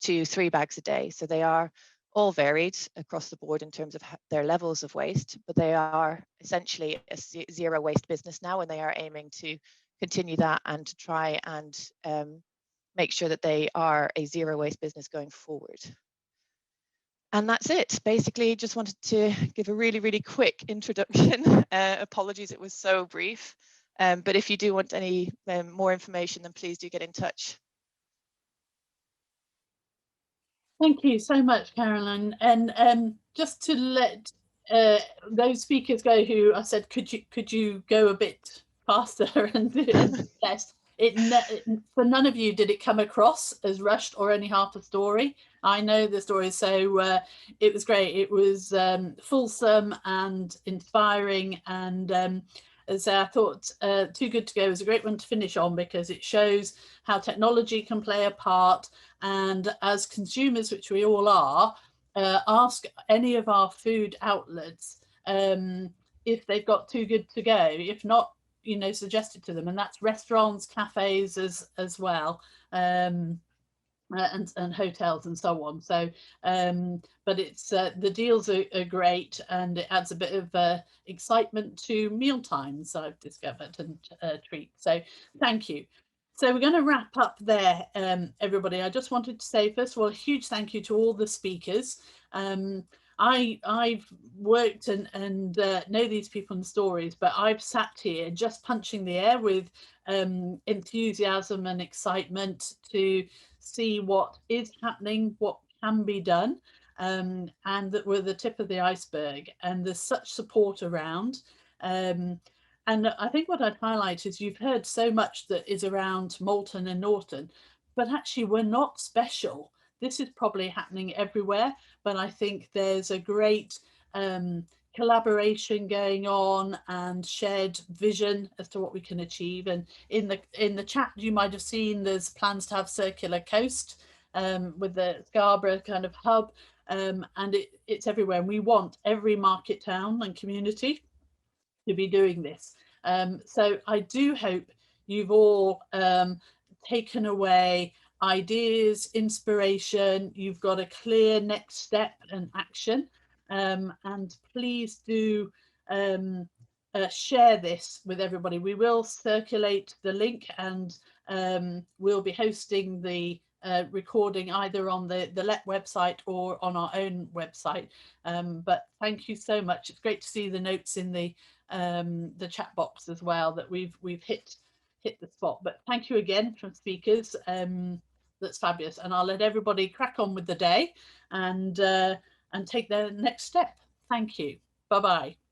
to 3 bags a day. So they are all varied across the board in terms of their levels of waste, but they are essentially a zero waste business now, and they are aiming to continue that and to try and make sure that they are a zero waste business going forward. And that's it. Basically, just wanted to give a really, really quick introduction. Apologies, it was so brief. But if you do want any more information, then please do get in touch. Thank you so much, Caroline. And just to let those speakers go who I said, could you go a bit faster and less? For none of you did it come across as rushed or only half a story. I know the story, so it was great. It was fulsome and inspiring, and as I thought, Too Good to Go is a great one to finish on, because it shows how technology can play a part. And as consumers, which we all are, ask any of our food outlets if they've got Too Good to Go. If not, you know, suggest it to them, and that's restaurants, cafes as well, and hotels and so on. So but it's the deals are great, and it adds a bit of excitement to meal times, I've discovered, and treats. So thank you. So we're going to wrap up there, everybody. I just wanted to say, first of all, a huge thank you to all the speakers. I've worked and know these people and stories, but I've sat here just punching the air with enthusiasm and excitement to see what is happening, what can be done, and that we're the tip of the iceberg, and there's such support around. And I think what I'd highlight is you've heard so much that is around Malton and Norton, but actually we're not special. This is probably happening everywhere, but I think there's a great collaboration going on and shared vision as to what we can achieve. And in the chat, you might have seen there's plans to have Circular Coast with the Scarborough kind of hub, and it's everywhere. And we want every market town and community to be doing this. So I do hope you've all taken away ideas, inspiration. You've got a clear next step and action, and please do share this with everybody. We will circulate the link, and we'll be hosting the recording either on the LEP website or on our own website. But thank you so much. It's great to see the notes in the chat box as well, that we've hit the spot. But thank you again from speakers. That's fabulous, and I'll let everybody crack on with the day and take their next step. Thank you. Bye bye.